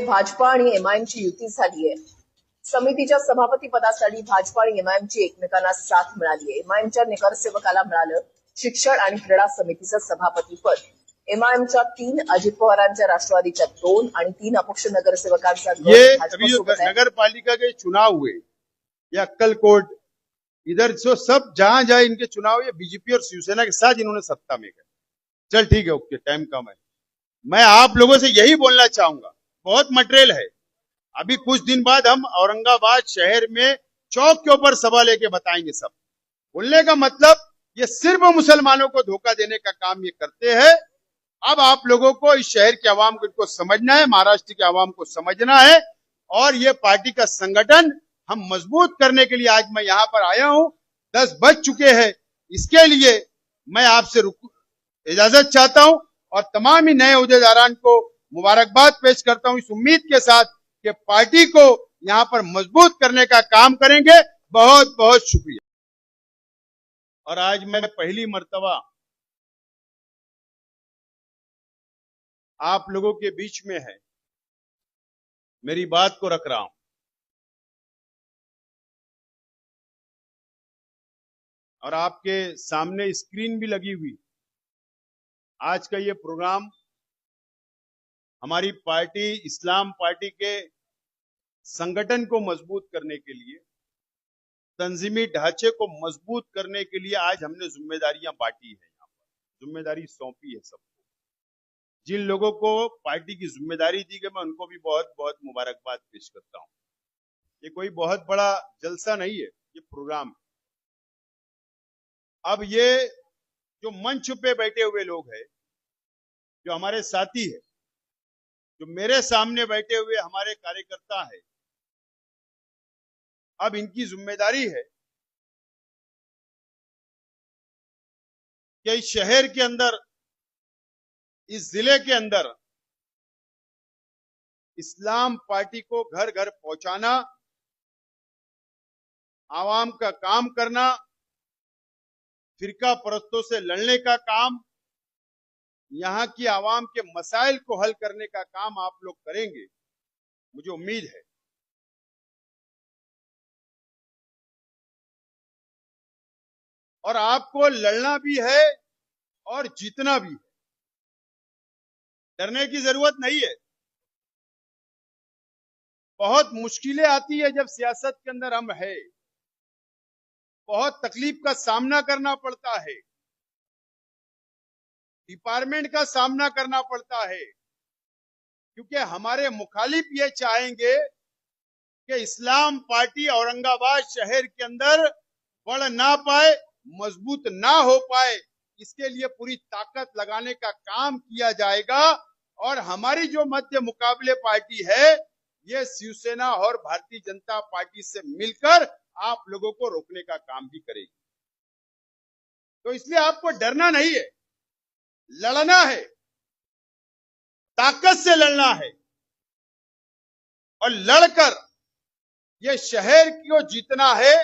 भाजपा आणि एमआयएमची युती झाली आहे. समितीच्या सभापती पदासाठी भाजपा आणि एमआयएमची एकमेकांना साथ मिळाली आहे. एमआयएमच्या नगरसेवकाला मिळालं शिक्षण आणि क्रीडा समितीचं सभापतीपद एमआयएमच्या 3, अजित पवारांच्या राष्ट्रवादीच्या 2 आणि 3 अपक्ष नगरसेवकांचा ये गट अभी जो भाजपसोबत आहे. नगर पालिका के चुनाव हुए या अक्कलकोट, इधर जो सब जहां जहां इनके चुनाव हुए बीजेपी और शिवसेना के साथ इन्होंने सत्ता में गए. चल ठीक है, ओके, टाइम कम है. मैं आप लोगों से यही बोलना चाहूंगा, बहुत मटेरियल है. अभी कुछ दिन बाद हम औरंगाबाद शहर में चौक के ऊपर सभा लेके बताएंगे सब. बोलने का मतलब ये सिर्फ मुसलमानों को धोखा देने का काम ये करते हैं. अब आप लोगों को इस शहर के आवाम को इनको समझना है, महाराष्ट्र के आवाम को समझना है, और ये पार्टी का संगठन हम मजबूत करने के लिए आज मैं यहाँ पर आया हूँ. 10 बज चुके हैं. इसके लिए मैं आपसे इजाजत चाहता हूँ और तमाम ही नए उहदेदारान को मुबारकबाद पेश करता हूँ, इस उम्मीद के साथ कि पार्टी को यहाँ पर मजबूत करने का काम करेंगे. बहुत बहुत शुक्रिया. और आज मैं पहली मर्तबा आप लोगों के बीच में है, मेरी बात को रख रहा हूं. और आपके सामने स्क्रीन भी लगी हुई. आज का ये प्रोग्राम हमारी पार्टी इस्लाम पार्टी के संगठन को मजबूत करने के लिए, तंजीमी ढांचे को मजबूत करने के लिए आज हमने जिम्मेदारियां बांटी है. यहाँ पर जिम्मेदारी सौंपी है सबको. जिन लोगों को पार्टी की जिम्मेदारी दी गई, मैं उनको भी बहुत बहुत मुबारकबाद पेश करता हूं. ये कोई बहुत बड़ा जलसा नहीं है, ये प्रोग्राम है. अब ये जो मंच पे बैठे हुए लोग हैं, जो हमारे साथी है, जो मेरे सामने बैठे हुए हमारे कार्यकर्ता है, अब इनकी जिम्मेदारी है कि इस शहर के अंदर, इस जिले के अंदर इस्लाम पार्टी को घर घर पहुंचाना, आवाम का काम करना, फिरका परस्तों से लड़ने का काम, यहाँ की आवाम के मसाइल को हल करने का काम आप लोग करेंगे, मुझे उम्मीद है. और आपको लड़ना भी है और जीतना भी है. डरने की जरूरत नहीं है. बहुत मुश्किलें आती है जब सियासत के अंदर हम है, बहुत तकलीफ का सामना करना पड़ता है, डिपार्टमेंट का सामना करना पड़ता है, क्योंकि हमारे मुखालिफ ये चाहेंगे कि इस्लाम पार्टी औरंगाबाद शहर के अंदर बढ़ ना पाए, मजबूत ना हो पाए. इसके लिए पूरी ताकत लगाने का काम किया जाएगा. और हमारी जो मध्य मुकाबले पार्टी है, ये शिवसेना और भारतीय जनता पार्टी से मिलकर आप लोगों को रोकने का काम भी करेगी. तो इसलिए आपको डरना नहीं है, लड़ना है, ताकत से लड़ना है, और लड़कर ये शहर को जीतना है.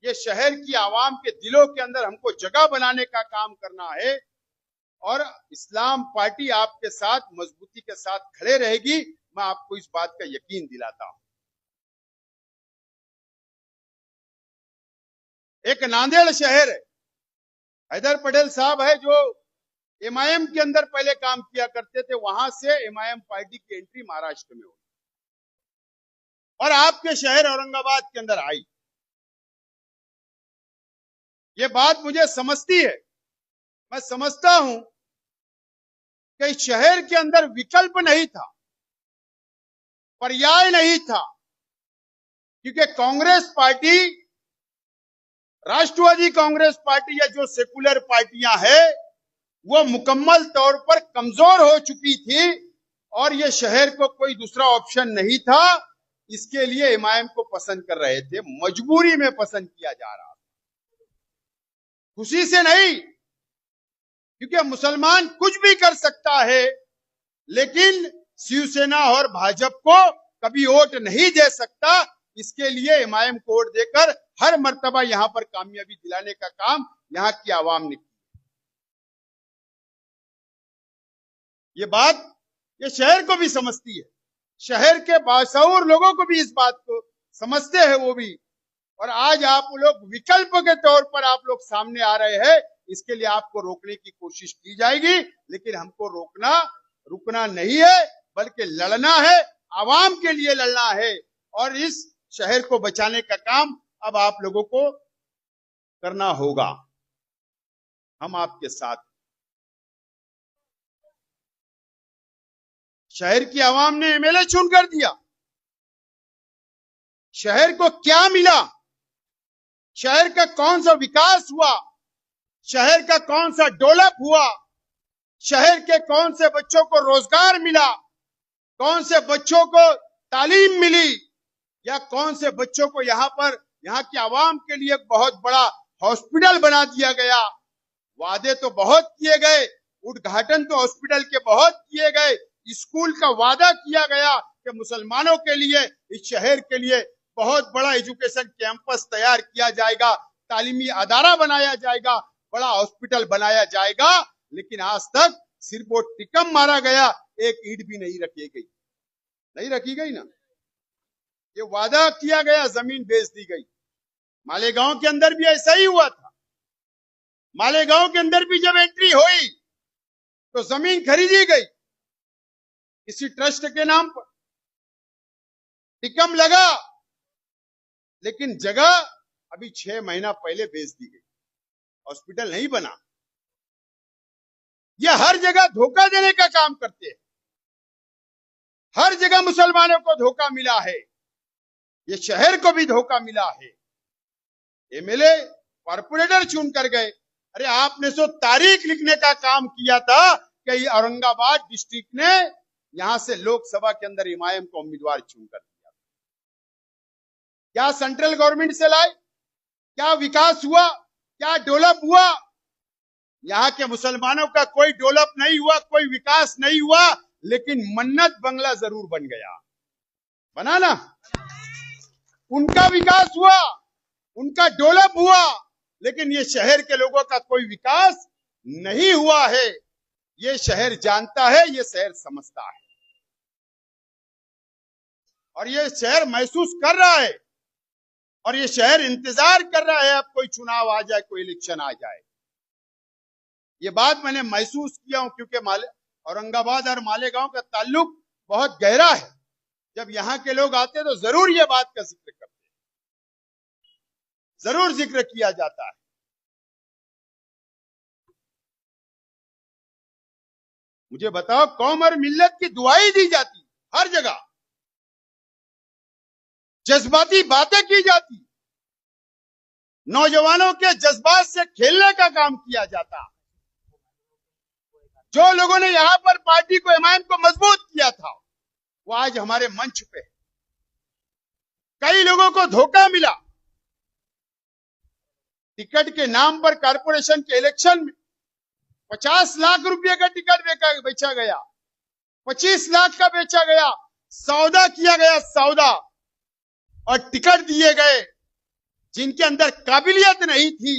ये शहर की आवाम के दिलों के अंदर हमको जगह बनाने का काम करना है. और इस्लाम पार्टी आपके साथ मजबूती के साथ खड़े रहेगी. मैं आपको इस बात का यकीन दिलाता हूं. एक नांदेड़ शहर है, हैदर पटेल साहब है, जो एमआईएम के अंदर पहले काम किया करते थे. वहां से एमआईएम पार्टी की एंट्री महाराष्ट्र में हुई और आपके शहर औरंगाबाद के अंदर आई. ये बात मुझे समझती है. मैं समझता हूं कि इस शहर के अंदर विकल्प नहीं था, पर्याय नहीं था, क्योंकि कांग्रेस पार्टी, राष्ट्रवादी कांग्रेस पार्टी या जो सेकुलर पार्टियां हैं, वो मुकम्मल तौर पर कमजोर हो चुकी थी और ये शहर को कोई दूसरा ऑप्शन नहीं था. इसके लिए एमआईएम को पसंद कर रहे थे, मजबूरी में पसंद किया जा रहा था, खुशी से नहीं. क्योंकि मुसलमान कुछ भी कर सकता है, लेकिन शिवसेना और भाजपा को कभी वोट नहीं दे सकता. इसके लिए एमआईएम को वोट देकर हर मर्तबा यहां पर कामयाबी दिलाने का काम यहां की आवाम ने किया. ये बात ये शहर को भी समझती है, शहर के बाशऊर लोगों को भी इस बात को समझते हैं वो भी. और आज आप लोग विकल्प के तौर पर आप लोग सामने आ रहे हैं, इसके लिए आपको रोकने की कोशिश की जाएगी, लेकिन हमको रुकना नहीं है, बल्कि लड़ना है, आवाम के लिए लड़ना है। और इस शहर को बचाने का काम अब आप लोगों को करना होगा। हम आपके साथ। शहर की आवाम ने एमएलए चुन कर दिया। शहर को क्या मिला? शहर का कौन सा विकास हुआ? शहर का कौन सा डेवलप हुआ? शहर के कौन से बच्चों को रोजगार मिला? कौन से बच्चों को तालीम मिली? या कौन से बच्चों को यहाँ की आवाम के लिए बहुत बड़ा हॉस्पिटल बना दिया गया? वादे तो बहुत किए गए, उद्घाटन तो हॉस्पिटल के बहुत किए गए, स्कूल का वादा किया गया कि मुसलमानों के लिए, इस शहर के लिए बहुत बड़ा एजुकेशन कैंपस तैयार किया जाएगा, तालीमी अदारा बनाया जाएगा, बड़ा हॉस्पिटल बनाया जाएगा। लेकिन आज तक सिर्फ वो टिकम मारा गया, एक ईंट भी नहीं रखी गई ना। ये वादा किया गया, जमीन बेच दी गई। मालेगांव के अंदर भी ऐसा ही हुआ था। मालेगांव के अंदर भी जब एंट्री हुई तो जमीन खरीदी गई किसी ट्रस्ट के नाम पर, टिकम लगा, लेकिन जगह अभी 6 महीना पहले बेच दी गई, हॉस्पिटल नहीं बना। यह हर जगह धोखा देने का काम करते हैं। हर जगह मुसलमानों को धोखा मिला है, ये शहर को भी धोखा मिला है। एमएलए कॉर्पोरेटर चुन कर गए। अरे आपने तो तारीख लिखने का काम किया था कि औरंगाबाद डिस्ट्रिक्ट ने यहां से लोकसभा के अंदर एमआईएम को उम्मीदवार चुन कर दिया। क्या सेंट्रल गवर्नमेंट से लाए? क्या विकास हुआ? क्या डेवलप हुआ? यहाँ के मुसलमानों का कोई डेवलप नहीं हुआ, कोई विकास नहीं हुआ, लेकिन मन्नत बंगला जरूर बन गया। बना ना? उनका विकास हुआ, उनका डेवलप हुआ, लेकिन ये शहर के लोगों का कोई विकास नहीं हुआ है। ये शहर जानता है, ये शहर समझता है, और ये शहर महसूस कर रहा है, और ये शहर इंतजार कर रहा है अब कोई चुनाव आ जाए, कोई इलेक्शन आ जाए। ये बात मैंने महसूस किया हूं, क्योंकि औरंगाबाद और मालेगांव का ताल्लुक बहुत गहरा है। जब यहाँ के लोग आते तो जरूर ये बात का जिक्र करते हैं, जरूर जिक्र किया जाता है। मुझे बताओ, कौम और मिल्लत की दुआई दी जाती हर जगह, जज्बाती बातें की जाती, नौजवानों के जज्बात से खेलने का काम किया जाता। जो लोगों ने यहां पर पार्टी को, एमआईएम को मजबूत किया था, वो आज हमारे मंच पे। कई लोगों को धोखा मिला। टिकट के नाम पर कारपोरेशन के इलेक्शन में 50 लाख रुपए का टिकट बेचा गया, 25 लाख का बेचा गया, सौदा किया गया, सौदा, और टिकट दिए गए जिनके अंदर काबिलियत नहीं थी।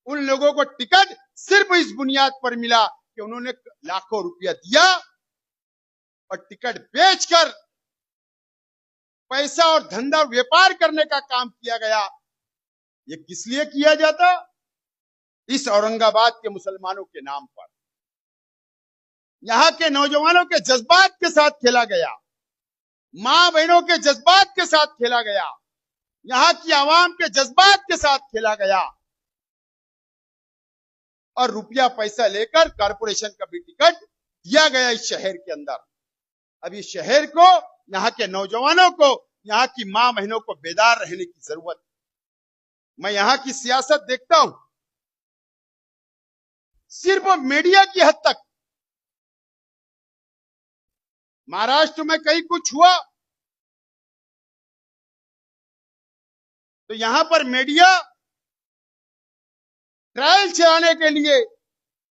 उन लोगों को टिकट सिर्फ इस बुनियाद पर मिला कि उन्होंने लाखों रुपया दिया और टिकट बेचकर पैसा और धंधा व्यापार करने का काम किया गया। ये किस लिए किया जाता? इस औरंगाबाद के मुसलमानों के नाम पर। यहां के नौजवानों के जज्बात के साथ खेला गया, मां बहनों के जज्बात के साथ खेला गया, यहां की आवाम के जज्बात के साथ खेला गया, और रुपया पैसा लेकर कारपोरेशन का भी टिकट दिया गया इस शहर के अंदर। अब इस शहर को, यहाँ के नौजवानों को, यहाँ की मां बहनों को बेदार रहने की जरूरत है। मैं यहाँ की सियासत देखता हूं, सिर्फ मीडिया की हद तक। महाराष्ट्र में कहीं कुछ हुआ तो यहां पर मीडिया ट्रायल चलाने के लिए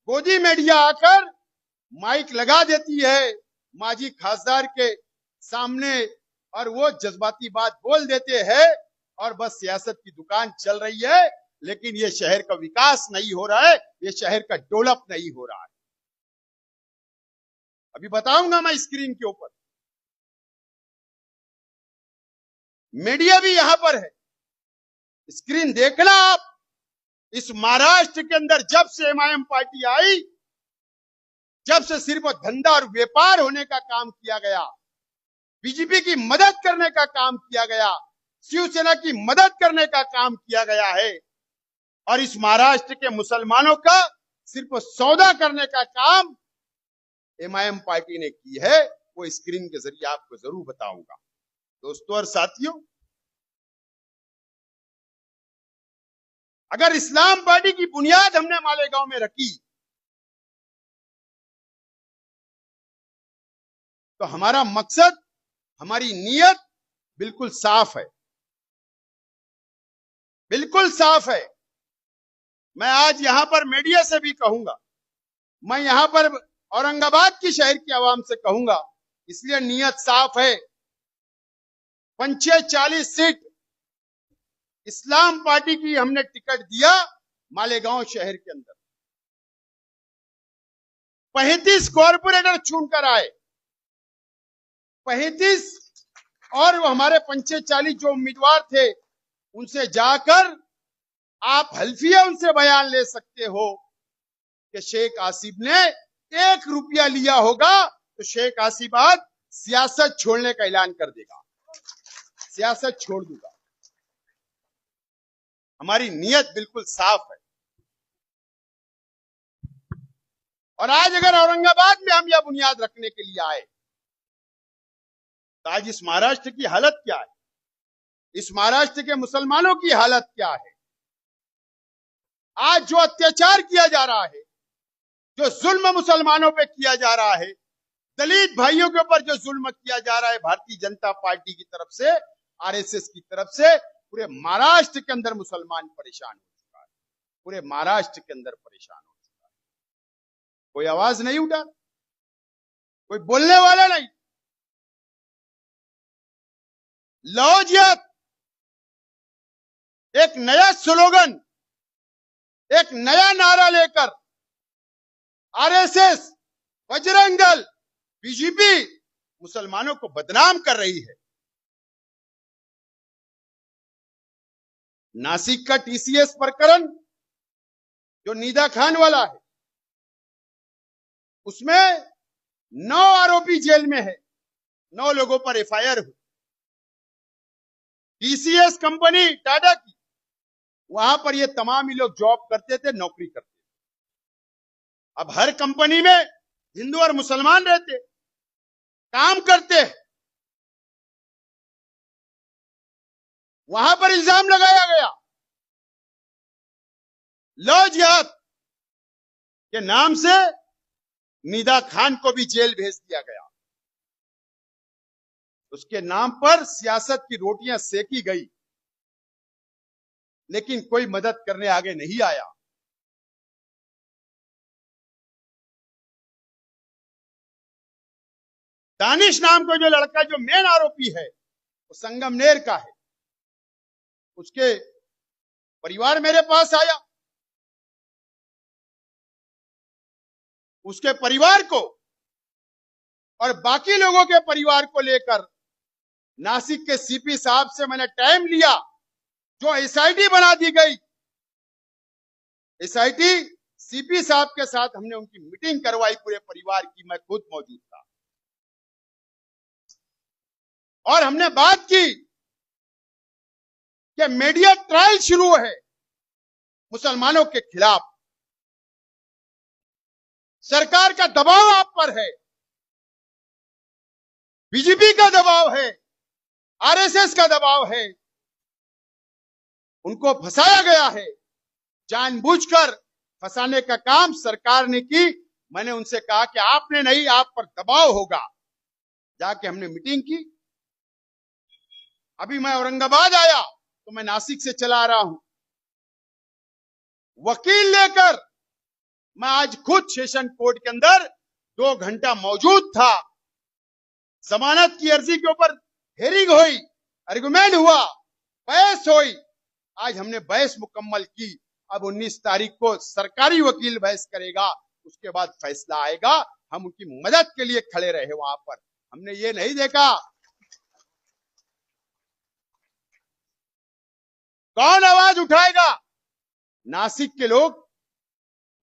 गोदी मीडिया आकर माइक लगा देती है माजी खासदार के सामने, और वो जज्बाती बात बोल देते हैं, और बस सियासत की दुकान चल रही है। लेकिन ये शहर का विकास नहीं हो रहा है, ये शहर का डेवलप नहीं हो रहा है। अभी बताऊंगा मैं स्क्रीन के ऊपर। मीडिया भी यहां पर है, स्क्रीन देखना आप। इस महाराष्ट्र के अंदर जब से एमआईएम पार्टी आई, जब से सिर्फ धंधा और व्यापार होने का काम किया गया, बीजेपी की मदद करने का काम किया गया, शिवसेना की मदद करने का काम किया गया है, और इस महाराष्ट्र के मुसलमानों का सिर्फ सौदा करने का काम एमआईएम पार्टी ने की है। वो स्क्रीन के जरिए आपको जरूर बताऊंगा। दोस्तों और साथियों, अगर इस्लाम पार्टी की बुनियाद हमने मालेगांव में रखी तो हमारा मकसद, हमारी नीयत बिल्कुल साफ है, बिल्कुल साफ है। मैं आज यहां पर मीडिया से भी कहूंगा, मैं यहां पर औरंगाबाद की शहर की आवाम से कहूंगा, इसलिए नीयत साफ है। 45-40 सीट इस्लाम पार्टी की हमने टिकट दिया मालेगांव शहर के अंदर। 35 कॉर्पोरेटर चुनकर आए, 35, और हमारे 45 जो उम्मीदवार थे उनसे जाकर आप हल्फिया उनसे बयान ले सकते हो कि शेख आसिफ ने 1 रुपया लिया होगा तो शेख आसिफ आज सियासत छोड़ने का ऐलान कर देगा, सियासत छोड़ दूंगा। हमारी नीयत बिल्कुल साफ है। और आज अगर औरंगाबाद में हम यह बुनियाद रखने के लिए आए तो आज इस महाराष्ट्र की हालत क्या है, इस महाराष्ट्र के मुसलमानों की हालत क्या है। आज जो अत्याचार किया जा रहा है, जो जुल्म मुसलमानों पे किया जा रहा है, दलित भाइयों के ऊपर जो जुल्म किया जा रहा है भारतीय जनता पार्टी की तरफ से, आरएसएस की तरफ से, पूरे महाराष्ट्र के अंदर मुसलमान परेशान हो चुका है, पूरे महाराष्ट्र के अंदर परेशान हो चुका है। कोई आवाज नहीं उठा, कोई बोलने वाला नहीं। लौजियत एक नया स्लोगन, एक नया नारा लेकर आरएसएस, बजरंग दल, बीजेपी मुसलमानों को बदनाम कर रही है। नासिक का टीसीएस प्रकरण जो निदा खान वाला है, उसमें 9 आरोपी जेल में है, 9 लोगों पर एफआईआर हुई। टीसीएस कंपनी टाटा की, वहां पर ये तमाम ही लोग जॉब करते थे, नौकरी करते थे। अब हर कंपनी में हिंदू और मुसलमान रहते, काम करते हैं। वहां पर इल्जाम लगाया गया लव जिहाद के नाम से निदा खान को भी जेल भेज दिया गया। उसके नाम पर सियासत की रोटियां सेकी गई, लेकिन कोई मदद करने आगे नहीं आया। दानिश नाम का जो लड़का, जो मेन आरोपी है, वो संगमनेर का है। उसके परिवार मेरे पास आया, उसके परिवार को और बाकी लोगों के परिवार को लेकर नासिक के सीपी साहब से मैंने टाइम लिया। जो एसआईटी बना दी गई, एसआईटी सीपी साहब के साथ हमने उनकी मीटिंग करवाई पूरे परिवार की, मैं खुद मौजूद था। और हमने बात की कि मीडिया ट्रायल शुरू है मुसलमानों के खिलाफ, सरकार का दबाव आप पर है, बीजेपी का दबाव है, आरएसएस का दबाव है, उनको फंसाया गया है। जानबूझकर फंसाने का काम सरकार ने की। मैंने उनसे कहा कि आपने नहीं, आप पर दबाव होगा। जाके हमने मीटिंग की। अभी मैं औरंगाबाद आया तो मैं नासिक से चला आ रहा हूं, वकील लेकर मैं आज खुद सेशन कोर्ट के अंदर 2 घंटा मौजूद था। जमानत की अर्जी के ऊपर हेयरिंग हुई, आर्गुमेंट हुआ, बहस हुई। आज हमने बहस मुकम्मल की। अब 19 तारीख को सरकारी वकील बहस करेगा, उसके बाद फैसला आएगा। हम उनकी मदद के लिए खड़े रहे वहां पर। हमने ये नहीं देखा कौन आवाज उठाएगा, नासिक के लोग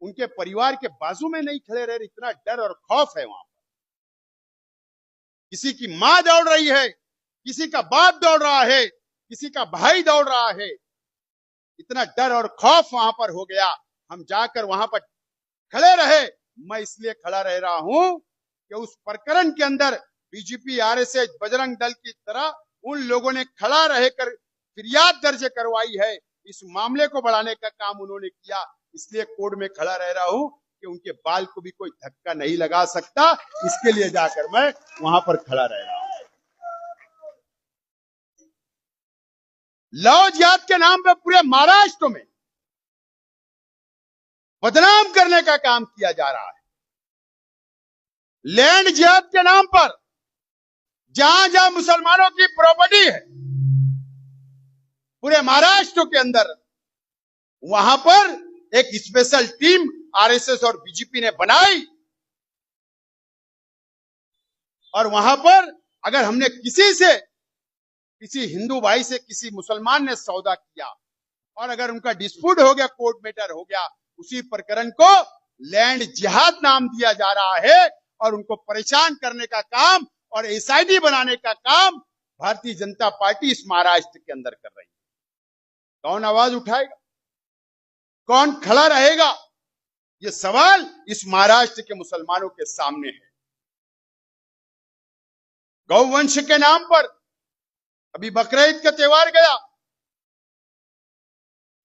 उनके परिवार के बाजू में नहीं खड़े रहे, इतना डर और खौफ है वहां पर। किसी की मां दौड़ रही है, किसी का बाप दौड़ रहा है, किसी का भाई दौड़ रहा है, इतना डर और खौफ वहां पर हो गया। हम जाकर वहां पर खड़े रहे। मैं इसलिए खड़ा रह रहा हूं कि उस प्रकरण के अंदर बीजेपी, आरएसएस, बजरंग दल की तरह उन लोगों ने खड़ा रहकर फिरियाद दर्ज करवाई है। इस मामले को बढ़ाने का काम उन्होंने किया, इसलिए कोर्ट में खड़ा रह रहा हूं कि उनके बाल को भी कोई धक्का नहीं लगा सकता। इसके लिए जाकर मैं वहां पर खड़ा रह रहा हूं। लव जिहाद के नाम पर पूरे महाराष्ट्र में बदनाम करने का काम किया जा रहा है। लैंड जिहाद के नाम पर जहां जहां मुसलमानों की प्रॉपर्टी है पूरे महाराष्ट्र के अंदर, वहां पर एक स्पेशल टीम आरएसएस और बीजेपी ने बनाई और वहां पर अगर हमने किसी हिंदू भाई से किसी मुसलमान ने सौदा किया और अगर उनका डिस्प्यूट हो गया, कोर्ट मैटर हो गया, उसी प्रकरण को लैंड जिहाद नाम दिया जा रहा है और उनको परेशान करने का काम और एसआईटी बनाने का काम भारतीय जनता पार्टी इस महाराष्ट्र के अंदर कर रही है। कौन आवाज उठाएगा, कौन खड़ा रहेगा, ये सवाल इस महाराष्ट्र के मुसलमानों के सामने है। गौवंश के नाम पर अभी बकरीद का त्योहार गया,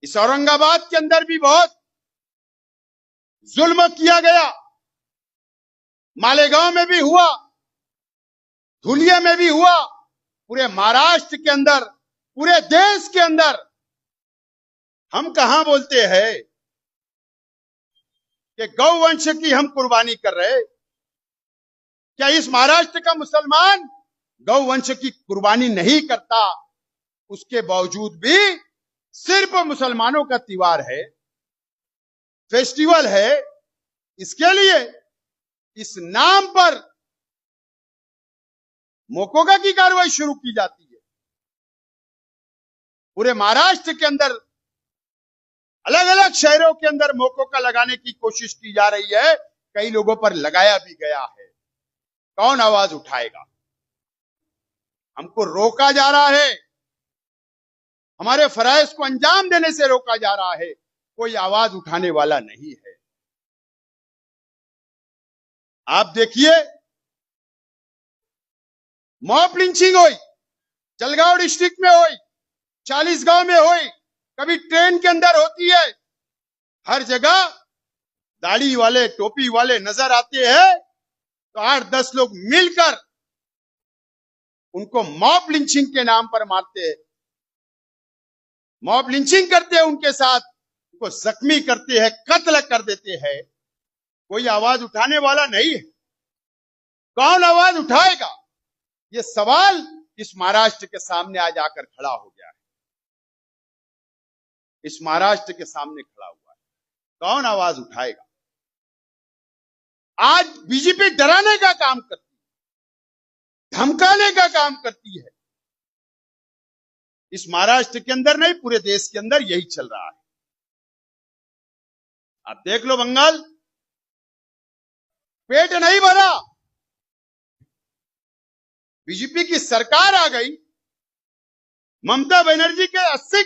इस औरंगाबाद के अंदर भी बहुत जुल्म किया गया। मालेगांव में भी हुआ, धुलिया में भी हुआ, पूरे महाराष्ट्र के अंदर, पूरे देश के अंदर। हम कहां बोलते हैं कि गौवंश की हम कुर्बानी कर रहे? क्या इस महाराष्ट्र का मुसलमान गौवंश की कुर्बानी नहीं करता? उसके बावजूद भी सिर्फ मुसलमानों का त्योहार है, फेस्टिवल है, इसके लिए इस नाम पर मोकोगा की कार्रवाई शुरू की जाती है। पूरे महाराष्ट्र के अंदर अलग अलग शहरों के अंदर मोकोगा लगाने की कोशिश की जा रही है, कई लोगों पर लगाया भी गया है। कौन आवाज उठाएगा? हमको रोका जा रहा है, हमारे फराइज को अंजाम देने से रोका जा रहा है, कोई आवाज उठाने वाला नहीं है। आप देखिए, मॉब लिंचिंग हुई, जलगांव डिस्ट्रिक्ट में हुई, 40 गांव में हुई, कभी ट्रेन के अंदर होती है। हर जगह दाढ़ी वाले, टोपी वाले नजर आते हैं तो 8-10 लोग मिलकर उनको मॉब लिंचिंग के नाम पर मारते हैं, मॉब लिंचिंग करते हैं, उनके साथ उनको जख्मी करते हैं, कत्ल कर देते हैं। कोई आवाज उठाने वाला नहीं है। कौन आवाज उठाएगा? ये सवाल इस महाराष्ट्र के सामने आज आकर खड़ा हो गया है, इस महाराष्ट्र के सामने खड़ा हुआ है। कौन आवाज उठाएगा? आज बीजेपी डराने का काम करती है, धमकाने का काम करती है। इस महाराष्ट्र के अंदर नहीं, पूरे देश के अंदर यही चल रहा है। आप देख लो, बंगाल पेट नहीं भरा, बीजेपी की सरकार आ गई, ममता बनर्जी के 80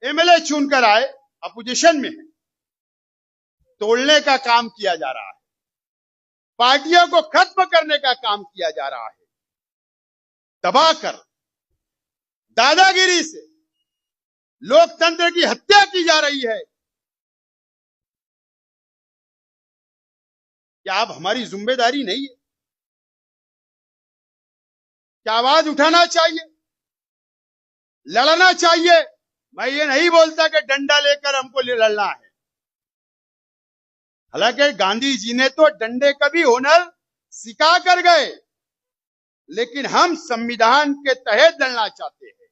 एमएलए चुनकर आए, अपोजिशन में है, तोड़ने का काम किया जा रहा है, पार्टियों को खत्म करने का काम किया जा रहा है, दबाकर दादागिरी से लोकतंत्र की हत्या की जा रही है। क्या अब हमारी जिम्मेदारी नहीं है? क्या आवाज उठाना चाहिए, लड़ना चाहिए? मैं ये नहीं बोलता कि डंडा लेकर हमको लड़ना है। हालांकि गांधी जी ने तो डंडे का भी हुनर सिखा कर गए, लेकिन हम संविधान के तहत लड़ना चाहते हैं।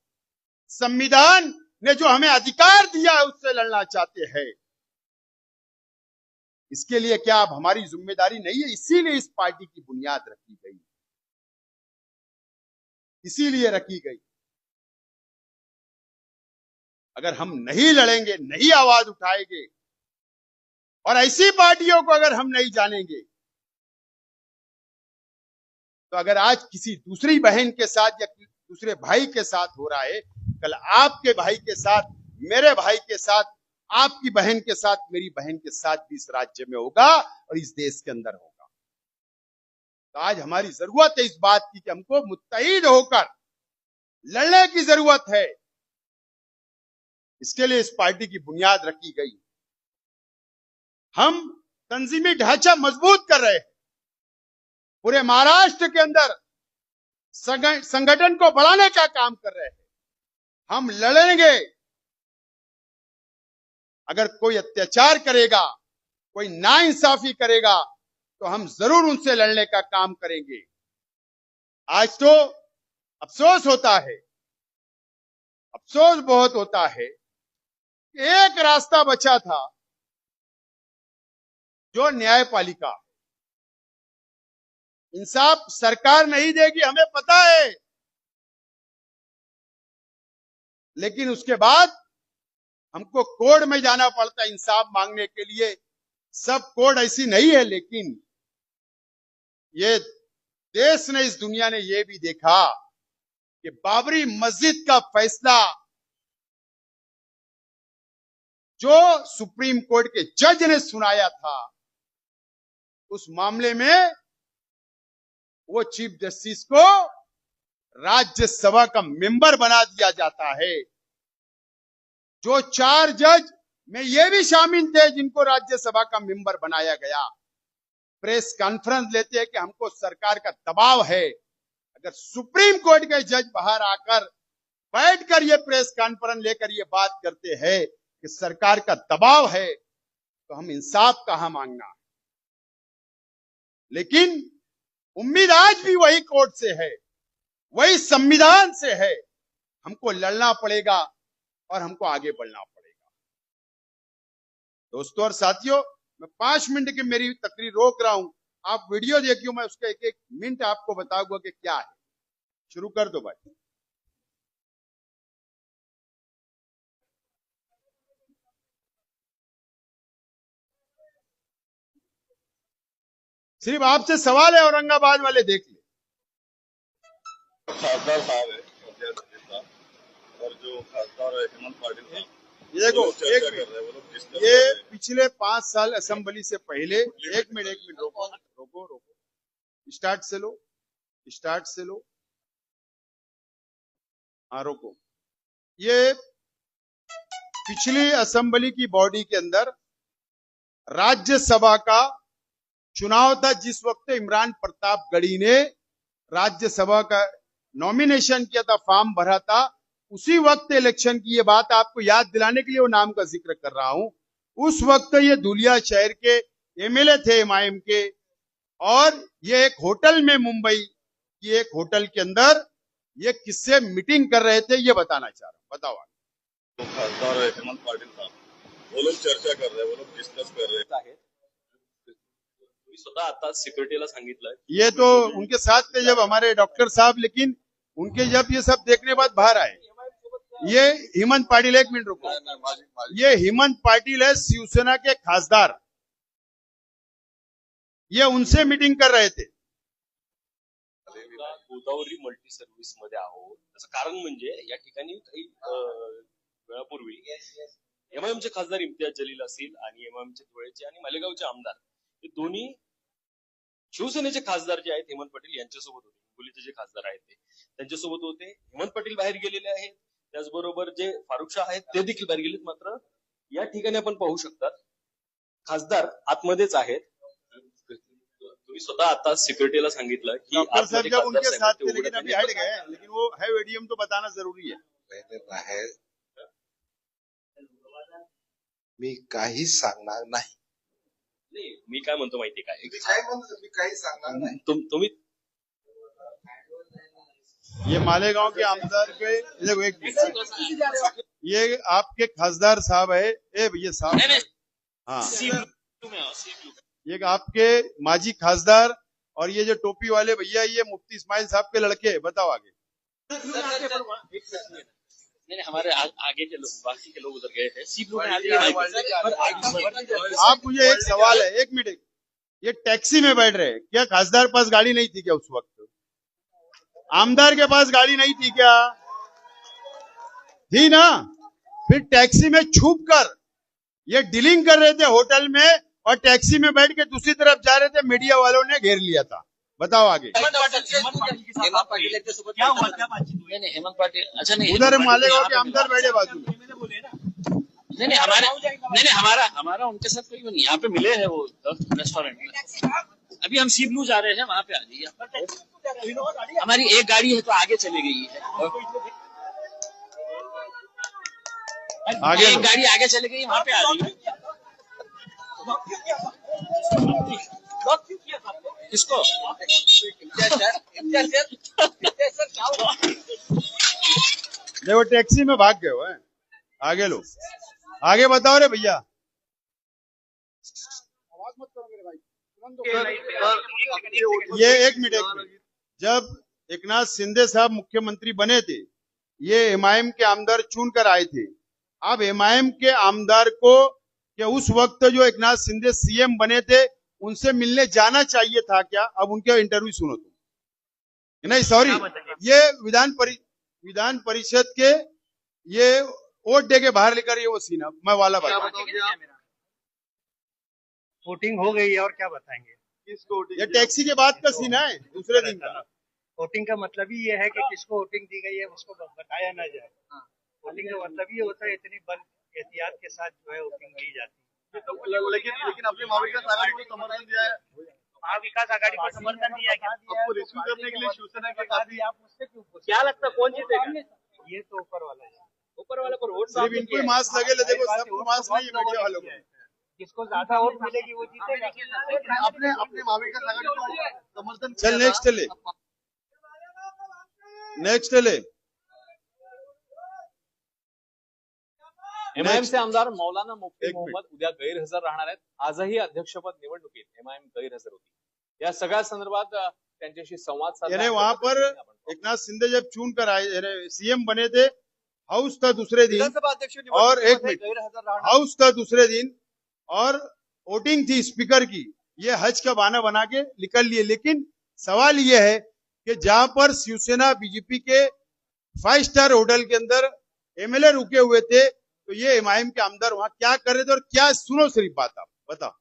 संविधान ने जो हमें अधिकार दिया है उससे लड़ना चाहते हैं। इसके लिए क्या अब हमारी जिम्मेदारी नहीं है? इसीलिए इस पार्टी की बुनियाद रखी गई, इसीलिए रखी गई। अगर हम नहीं लड़ेंगे, नहीं आवाज उठाएंगे और ऐसी पार्टियों को अगर हम नहीं जानेंगे, तो अगर आज किसी दूसरी बहन के साथ या दूसरे भाई के साथ हो रहा है, कल आपके भाई के साथ, मेरे भाई के साथ, आपकी बहन के साथ, मेरी बहन के साथ भी इस राज्य में होगा और इस देश के अंदर होगा। तो आज हमारी जरूरत है इस बात की कि हमको मुत्तहिद होकर लड़ने की जरूरत है। इसके लिए इस पार्टी की बुनियाद रखी गई। हम तंजीमी ढांचा मजबूत कर रहे हैं। पूरे महाराष्ट्र के अंदर संगठन को बढ़ाने का काम कर रहे हैं। हम लड़ेंगे। अगर कोई अत्याचार करेगा, कोई नाइंसाफी करेगा, तो हम जरूर उनसे लड़ने का काम करेंगे। आज तो अफसोस होता है, अफसोस बहुत होता है कि एक रास्ता बचा था, जो न्यायपालिका। इंसाफ सरकार नहीं देगी, हमें पता है, लेकिन उसके बाद हमको कोर्ट में जाना पड़ता है इंसाफ मांगने के लिए। सब कोर्ट ऐसी नहीं है, लेकिन ये देश ने, इस दुनिया ने ये भी देखा कि बाबरी मस्जिद का फैसला जो सुप्रीम कोर्ट के जज ने सुनाया था, उस मामले में वो चीफ जस्टिस को राज्यसभा का मेंबर बना दिया जाता है। जो 4 जज में ये भी शामिल थे जिनको राज्यसभा का मेंबर बनाया गया, प्रेस कॉन्फ्रेंस लेते हैं कि हमको सरकार का दबाव है। अगर सुप्रीम कोर्ट के जज बाहर आकर बैठकर ये प्रेस कॉन्फ्रेंस लेकर ये बात करते हैं कि सरकार का दबाव है, तो हम इंसाफ कहां मांगना है। लेकिन उम्मीद आज भी वही कोर्ट से है, वही संविधान से है। हमको लड़ना पड़ेगा और हमको आगे बढ़ना पड़ेगा। दोस्तों और साथियों, मैं 5 मिनट की मेरी तकरीर रोक रहा हूं। आप वीडियो देखियो, मैं उसका एक एक मिनट आपको बताऊंगा कि क्या है। शुरू कर दो भाई। सिर्फ आपसे सवाल है, औरंगाबाद वाले देख ले। खासदार साहब है और जो खासदार हेमंत पाटिल साहब, ये देखो, एक कर रहे हैं, वो लोग डिस्कस ये पिछले 5 साल असेंबली से पहले, एक मिनट रोको, स्टार्ट से लो, हाँ रोको। ये पिछली असेंबली की बॉडी के अंदर राज्यसभा का चुनाव था, जिस वक्त इमरान प्रतापगढ़ी ने राज्यसभा का नॉमिनेशन किया था, फॉर्म भरा था। उसी वक्त इलेक्शन की ये बात आपको याद दिलाने के लिए वो नाम का जिक्र कर रहा हूं। उस वक्त ये धुलिया शहर के एमएलए थे एमआईएम के, और ये एक होटल में, मुंबई की एक होटल के अंदर ये किससे मीटिंग कर रहे थे, ये बताना चाह रहा हूं। बताओ। जो खासदार हेमंत पाटिल साहब, वो लोग चर्चा कर रहे हैं, वो लोग डिस्कस कर रहे हैं। तुम्ही स्वतः आता सिक्युरिटीला सांगितलं, ये तो उनके साथ थे जब हमारे डॉक्टर साहब, लेकिन उनके जब ये सब देखने बाद बाहर आए। ये हेमंत पाटिल, एक मिनट रुको, ये हेमंत पाटिल है शिवसेना के खासदार, ये उनसे मीटिंग कर रहे थे। गोदावरी मल्टी सर्व्हिस मध्ये आहोत, त्याचं कारण म्हणजे या ठिकाणी काही वेळापूर्वी एमआयएमचे खासदार इम्तियाज जलील असतील आणि एमआयएमचे धुळेचे आणि मालेगावचे आमदार, हे दोन्ही शिवसेनेचे खासदार जे आहेत हेमंत पाटील यांच्यासोबत होते, हिंगोलीचे जे खासदार आहेत ते त्यांच्यासोबत होते। हेमंत पाटील बाहेर गेलेले आहेत, त्याचबरोबर जे फारुख शाह आहेत ते देखील बाहेर गेलेत। मात्र या ठिकाणी आपण पाहू शकतात खासदार आतमध्येच आहेत। तुम्ही स्वतः आता सिक्युरिटीला सांगितलं की डॉक्टर साहब जब उनके साथ थे, लेकिन अभी हट गए, लेकिन वो है एडीएम, तो बताना जरूरी है। पहिले बाहेर मी काही सांगणार नाही। नाही, मी काय म्हणतो माहिती काय, मी काय म्हणतो, मी काही सांगणार नाही। तुम्ही ये मालेगांव के आमदार पे देखो, एक मिनट, ये आपके खासदार साहब है, ये साहब, हाँ, ये आपके माजी खासदार, और ये जो टोपी वाले भैया, ये मुफ्ती इस्माइल साहब के लड़के। बताओ आगे। नहीं हमारे आगे के लोग बाकी के लोग उधर गए थे सीप लोग आप मुझे एक सवाल है, एक मिनट, ये टैक्सी में बैठ रहे हैं, क्या खासदार पास गाड़ी नहीं थी क्या उस वक्त? आमदार के पास गाड़ी नहीं थी क्या? थी ना? फिर टैक्सी में छुप कर ये डीलिंग कर रहे थे होटल में, और टैक्सी में बैठ के दूसरी तरफ जा रहे थे, मीडिया वालों ने घेर लिया था। बताओ आगे। हेमंत पाटिल अच्छा नहीं उधर मालेगांव के आमदार बैठे बाजू में। नहीं हमारा उनके साथ कोई नहीं, यहाँ पे मिले हैं वो रेस्टोरेंट में। अभी हम सीबलू जा रहे हैं, वहाँ पे आ जाइए। हमारी एक गाड़ी है तो आगे चली गई है, आगे एक गाड़ी आगे चली गई, वहाँ पे आ जाइए। किसको? देखो टैक्सी में भाग गए हो हैं? आगे लो, आगे बताओ रे भैया। आवाज मत करो मेरे भाई। ये एक मिनट, जब एकनाथ शिंदे साहब मुख्यमंत्री बने थे, ये एमआईएम के आमदार चुन कर आए थे। अब एमआईएम के आमदार को क्या उस वक्त जो एकनाथ शिंदे सीएम बने थे उनसे मिलने जाना चाहिए था क्या? अब उनके इंटरव्यू सुनो तुम। नहीं सॉरी, ये विधान परिषद के ये वोट दे के बाहर लेकर ये वो सीन मैं वाला बता। वोटिंग हो गई है और क्या बताएंगे? ये टैक्सी के बाद का सीन है, दूसरे दिन का। वोटिंग का मतलब ही ये है कि किसको वोटिंग दी गई है उसको बताया ना जाए। वोटिंग का मतलब ये होता है इतनी बल एहतियात के साथ जो है वोटिंग की जाती है। लेकिन अपने महाविकास आघाड़ी को समर्थन दिया है, महाविकास आघाड़ी को समर्थन दिया क्या? आपको रिसीव करने के लिए शिवसेना के काफी। आप मुझसे क्यों पूछ? क्या लगता है कौन जीतेगा? ये तो ऊपर वाला है, ऊपर वाले को वोट सिर्फ इनको ही मास्क लगे, देखो सबको मास्क नहीं है मीडिया वालों को। जिसको ज्यादा वोट मिलेगी वो जीतेगा। अपने महाविकास आघाड़ी को समर्थन। चल नेक्स्ट ले। एमआयएम चे आमदार मौलाना मुफ्ती मोहम्मद उद्या गैरहजर राहणार आहेत। आजही अध्यक्षपद निवडणुकीत एमआयएम गैरहजर होती। या सगळ्या संदर्भात त्यांच्याशी संवाद साधला। वहां पर एकनाथ शिंदे जब चुन कर आए, सीएम बने थे, हाउस था दूसरे दिन, और एक मिनट, हाउस था दूसरे दिन और वोटिंग थी स्पीकर की। ये हज का बहाना बना के निकल लिए। लेकिन सवाल ये है कि जहां पर शिवसेना बीजेपी के 5 स्टार होटल के अंदर एमएलए रुके हुए थे, तो ये एमआईएम के आमदार वहां क्या कर रहे थे और क्या? सुनो सिर्फ बात, आप बताओ।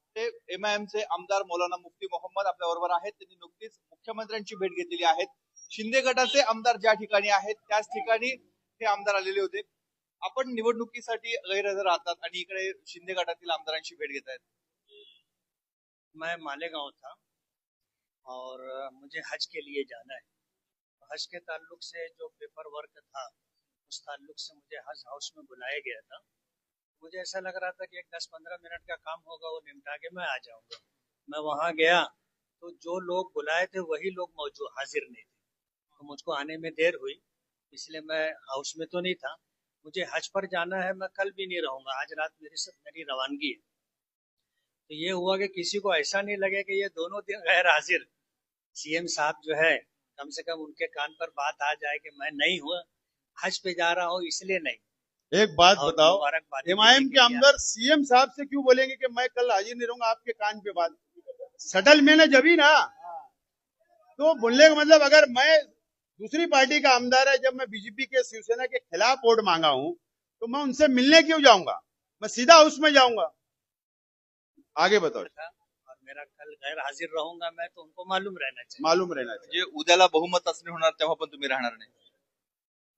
एमआयएमचे आमदार मौलाना मुफ्ती मोहम्मद आपल्या बरोबर आहेत। त्यांनी नुकतीच मुख्यमंत्र्यांची भेट घेतलेली आहे। शिंदे गटाचे आमदार ज्या ठिकाणी आहेत त्याच ठिकाणी हे आमदार आलेले होते। आपण निवडणुकीसाठी गैरहजर राहतात आणि इकडे शिंदे गटातील आमदारांची भेट घेत आहेत। मैं मालेगांव था और मुझे हज के लिए जाना है। हज के ताल्लुक से जो पेपर वर्क था उस ताल्लुक से मुझे हज हाउस में बुलाया गया था। मुझे ऐसा लग रहा था कि एक 10-15 मिनट का काम होगा, वो निपटा के मैं आ जाऊंगा। मैं वहां गया तो जो लोग बुलाए थे वही लोग मौजूद हाजिर नहीं थे, तो मुझको आने में देर हुई, इसलिए मैं हाउस में तो नहीं था। मुझे हज पर जाना है, मैं कल भी नहीं रहूंगा, आज रात मेरी रवानगी है। तो ये हुआ कि किसी को ऐसा नहीं लगे कि ये दोनों दिन गैर हाजिर सीएम साहब जो है, कम से कम उनके कान पर बात आ जाए कि मैं नहीं हुआ, हज पे जा रहा हूँ इसलिए नहीं। एक बात बताओ, एमआईएम के आमदार सीएम साहब से क्यों बोलेंगे कि मैं कल हाजिर नहीं रहूंगा? आपके कान पे बात सटल में ना जभी ना, तो बोलने का मतलब अगर मैं दूसरी पार्टी का आमदार है, जब मैं बीजेपी के शिवसेना के खिलाफ वोट मांगा हूं, तो मैं उनसे मिलने क्यों जाऊंगा? मैं सीधा हाउस में जाऊंगा। आगे बताओ। और मेरा कल गैर हाजिर रहूंगा मैं, तो उनको मालूम रहना चाहिए। म्हणजे उद्याला बहुमत असणे होणार तेव्हा पण तुम्ही राहणार नाही।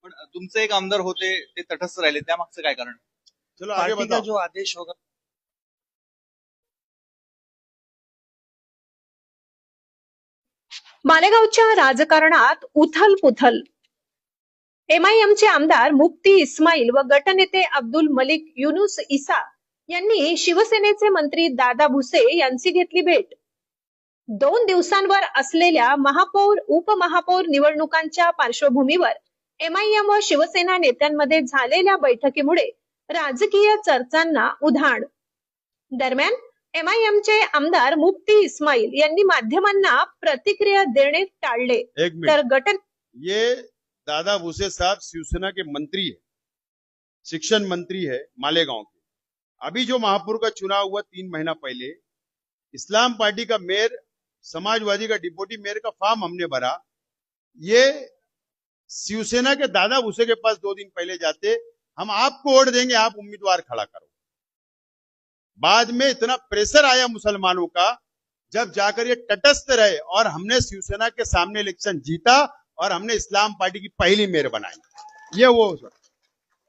पण तुमचे एक आमदार होते ते तटस्थ राहिले, त्यामागचं काय कारण? चलो आगे बताओ। जो आदेश होगा। मालेगावच्या राजकारणात उथल पुथल। एमआयएमचे आमदार मुफ्ती इस्माईल व गटनेते अब्दुल मलिक युनुस इसा यांनी शिवसेनेचे मंत्री दादा भुसे यांची घेतली भेट। 2 दिवसांवर असलेल्या महापौर उपमहापौर निवडणुकांच्या पार्श्वभूमीवर एमआयएम व शिवसेना नेत्यांमध्ये झालेल्या बैठकीमुळे राजकीय चर्चांना उधाण। दरम्यान एमआयएमचे आमदार मुफ्ती इस्माईल यांनी माध्यमांना प्रतिक्रिया देणे टाळले, तर ये दादा भुसे साहब शिवसेना के मंत्री है, शिक्षण मंत्री है मालेगांव के। अभी जो महापौर का चुनाव हुआ 3 महीना पहले, इस्लाम पार्टी का मेयर, समाजवादी का डिप्टी मेयर का फॉर्म हमने भरा। ये शिवसेना के दादा भूसे के पास 2 दिन पहले जाते, हम आपको वोट देंगे, आप उम्मीदवार खड़ा करो। बाद में इतना प्रेशर आया मुसलमानों का, जब जाकर ये तटस्थ रहे और हमने शिवसेना के सामने इलेक्शन जीता और हमने इस्लाम पार्टी की पहली मेयर बनाई। ये वो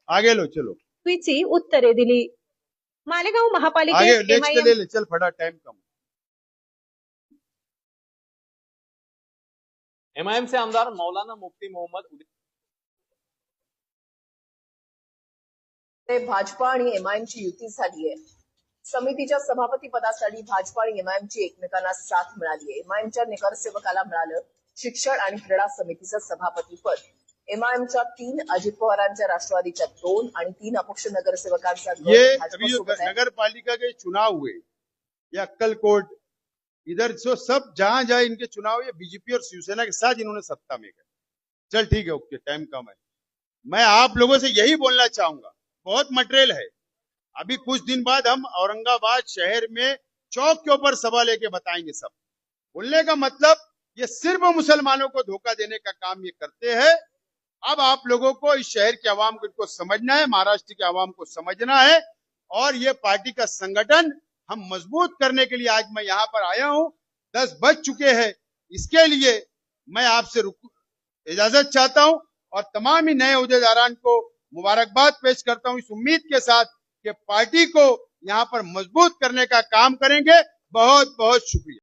आगे लो, चलो ची उत्तरे दिली। मालेगाव आगे महापालिकेत नेक्स्ट MIM ले चल, फटा टाइम कम। MIM चे आमदार मौलाना मुफ्ती मोहम्मद भाजपा आणि एमआयएमची युती झाली आहे। समितीच्या सभापती पदासाठी भाजपा आणि एमआयएमची एकमेकांना साथ मिळाली आहे। एमआयएमच्या नगरसेवकाला मिळालं शिक्षण आणि क्रीडा समितीचं सभापतीपद। एमआयएमच्या 3, अजित पवारांच्या राष्ट्रवादीच्या 2 आणि 3 अपक्ष नगरसेवकांचा ये गट अभी जो भाजपसोबत आहे। नगर पालिका के चुनाव हुए, या अक्कलकोट, इधर जो सब जहां जहां इनके चुनाव, ये बीजेपी और शिवसेना के साथ इन्होंने सत्ता में गए। चल ठीक है, ओके, टाइम कम है। मैं आप लोगों से यही बोलना चाहूंगा, बहुत मटेरियल है। अभी कुछ दिन बाद हम औरंगाबाद शहर में चौक के ऊपर सभा लेके बताएंगे सब। बोलने का मतलब, ये सिर्फ मुसलमानों को धोखा देने का काम ये करते हैं। अब आप लोगों को, इस शहर के आवाम को इनको समझना है, महाराष्ट्र के आवाम को समझना है, और ये पार्टी का संगठन हम मजबूत करने के लिए आज मैं यहाँ पर आया हूँ। 10 बज चुके हैं, इसके लिए मैं आपसे इजाजत चाहता हूँ और तमाम ही नए उहदेदारान को मुबारकबाद पेश करता हूँ, इस उम्मीद के साथ कि पार्टी को यहाँ पर मजबूत करने का काम करेंगे। बहुत बहुत शुक्रिया।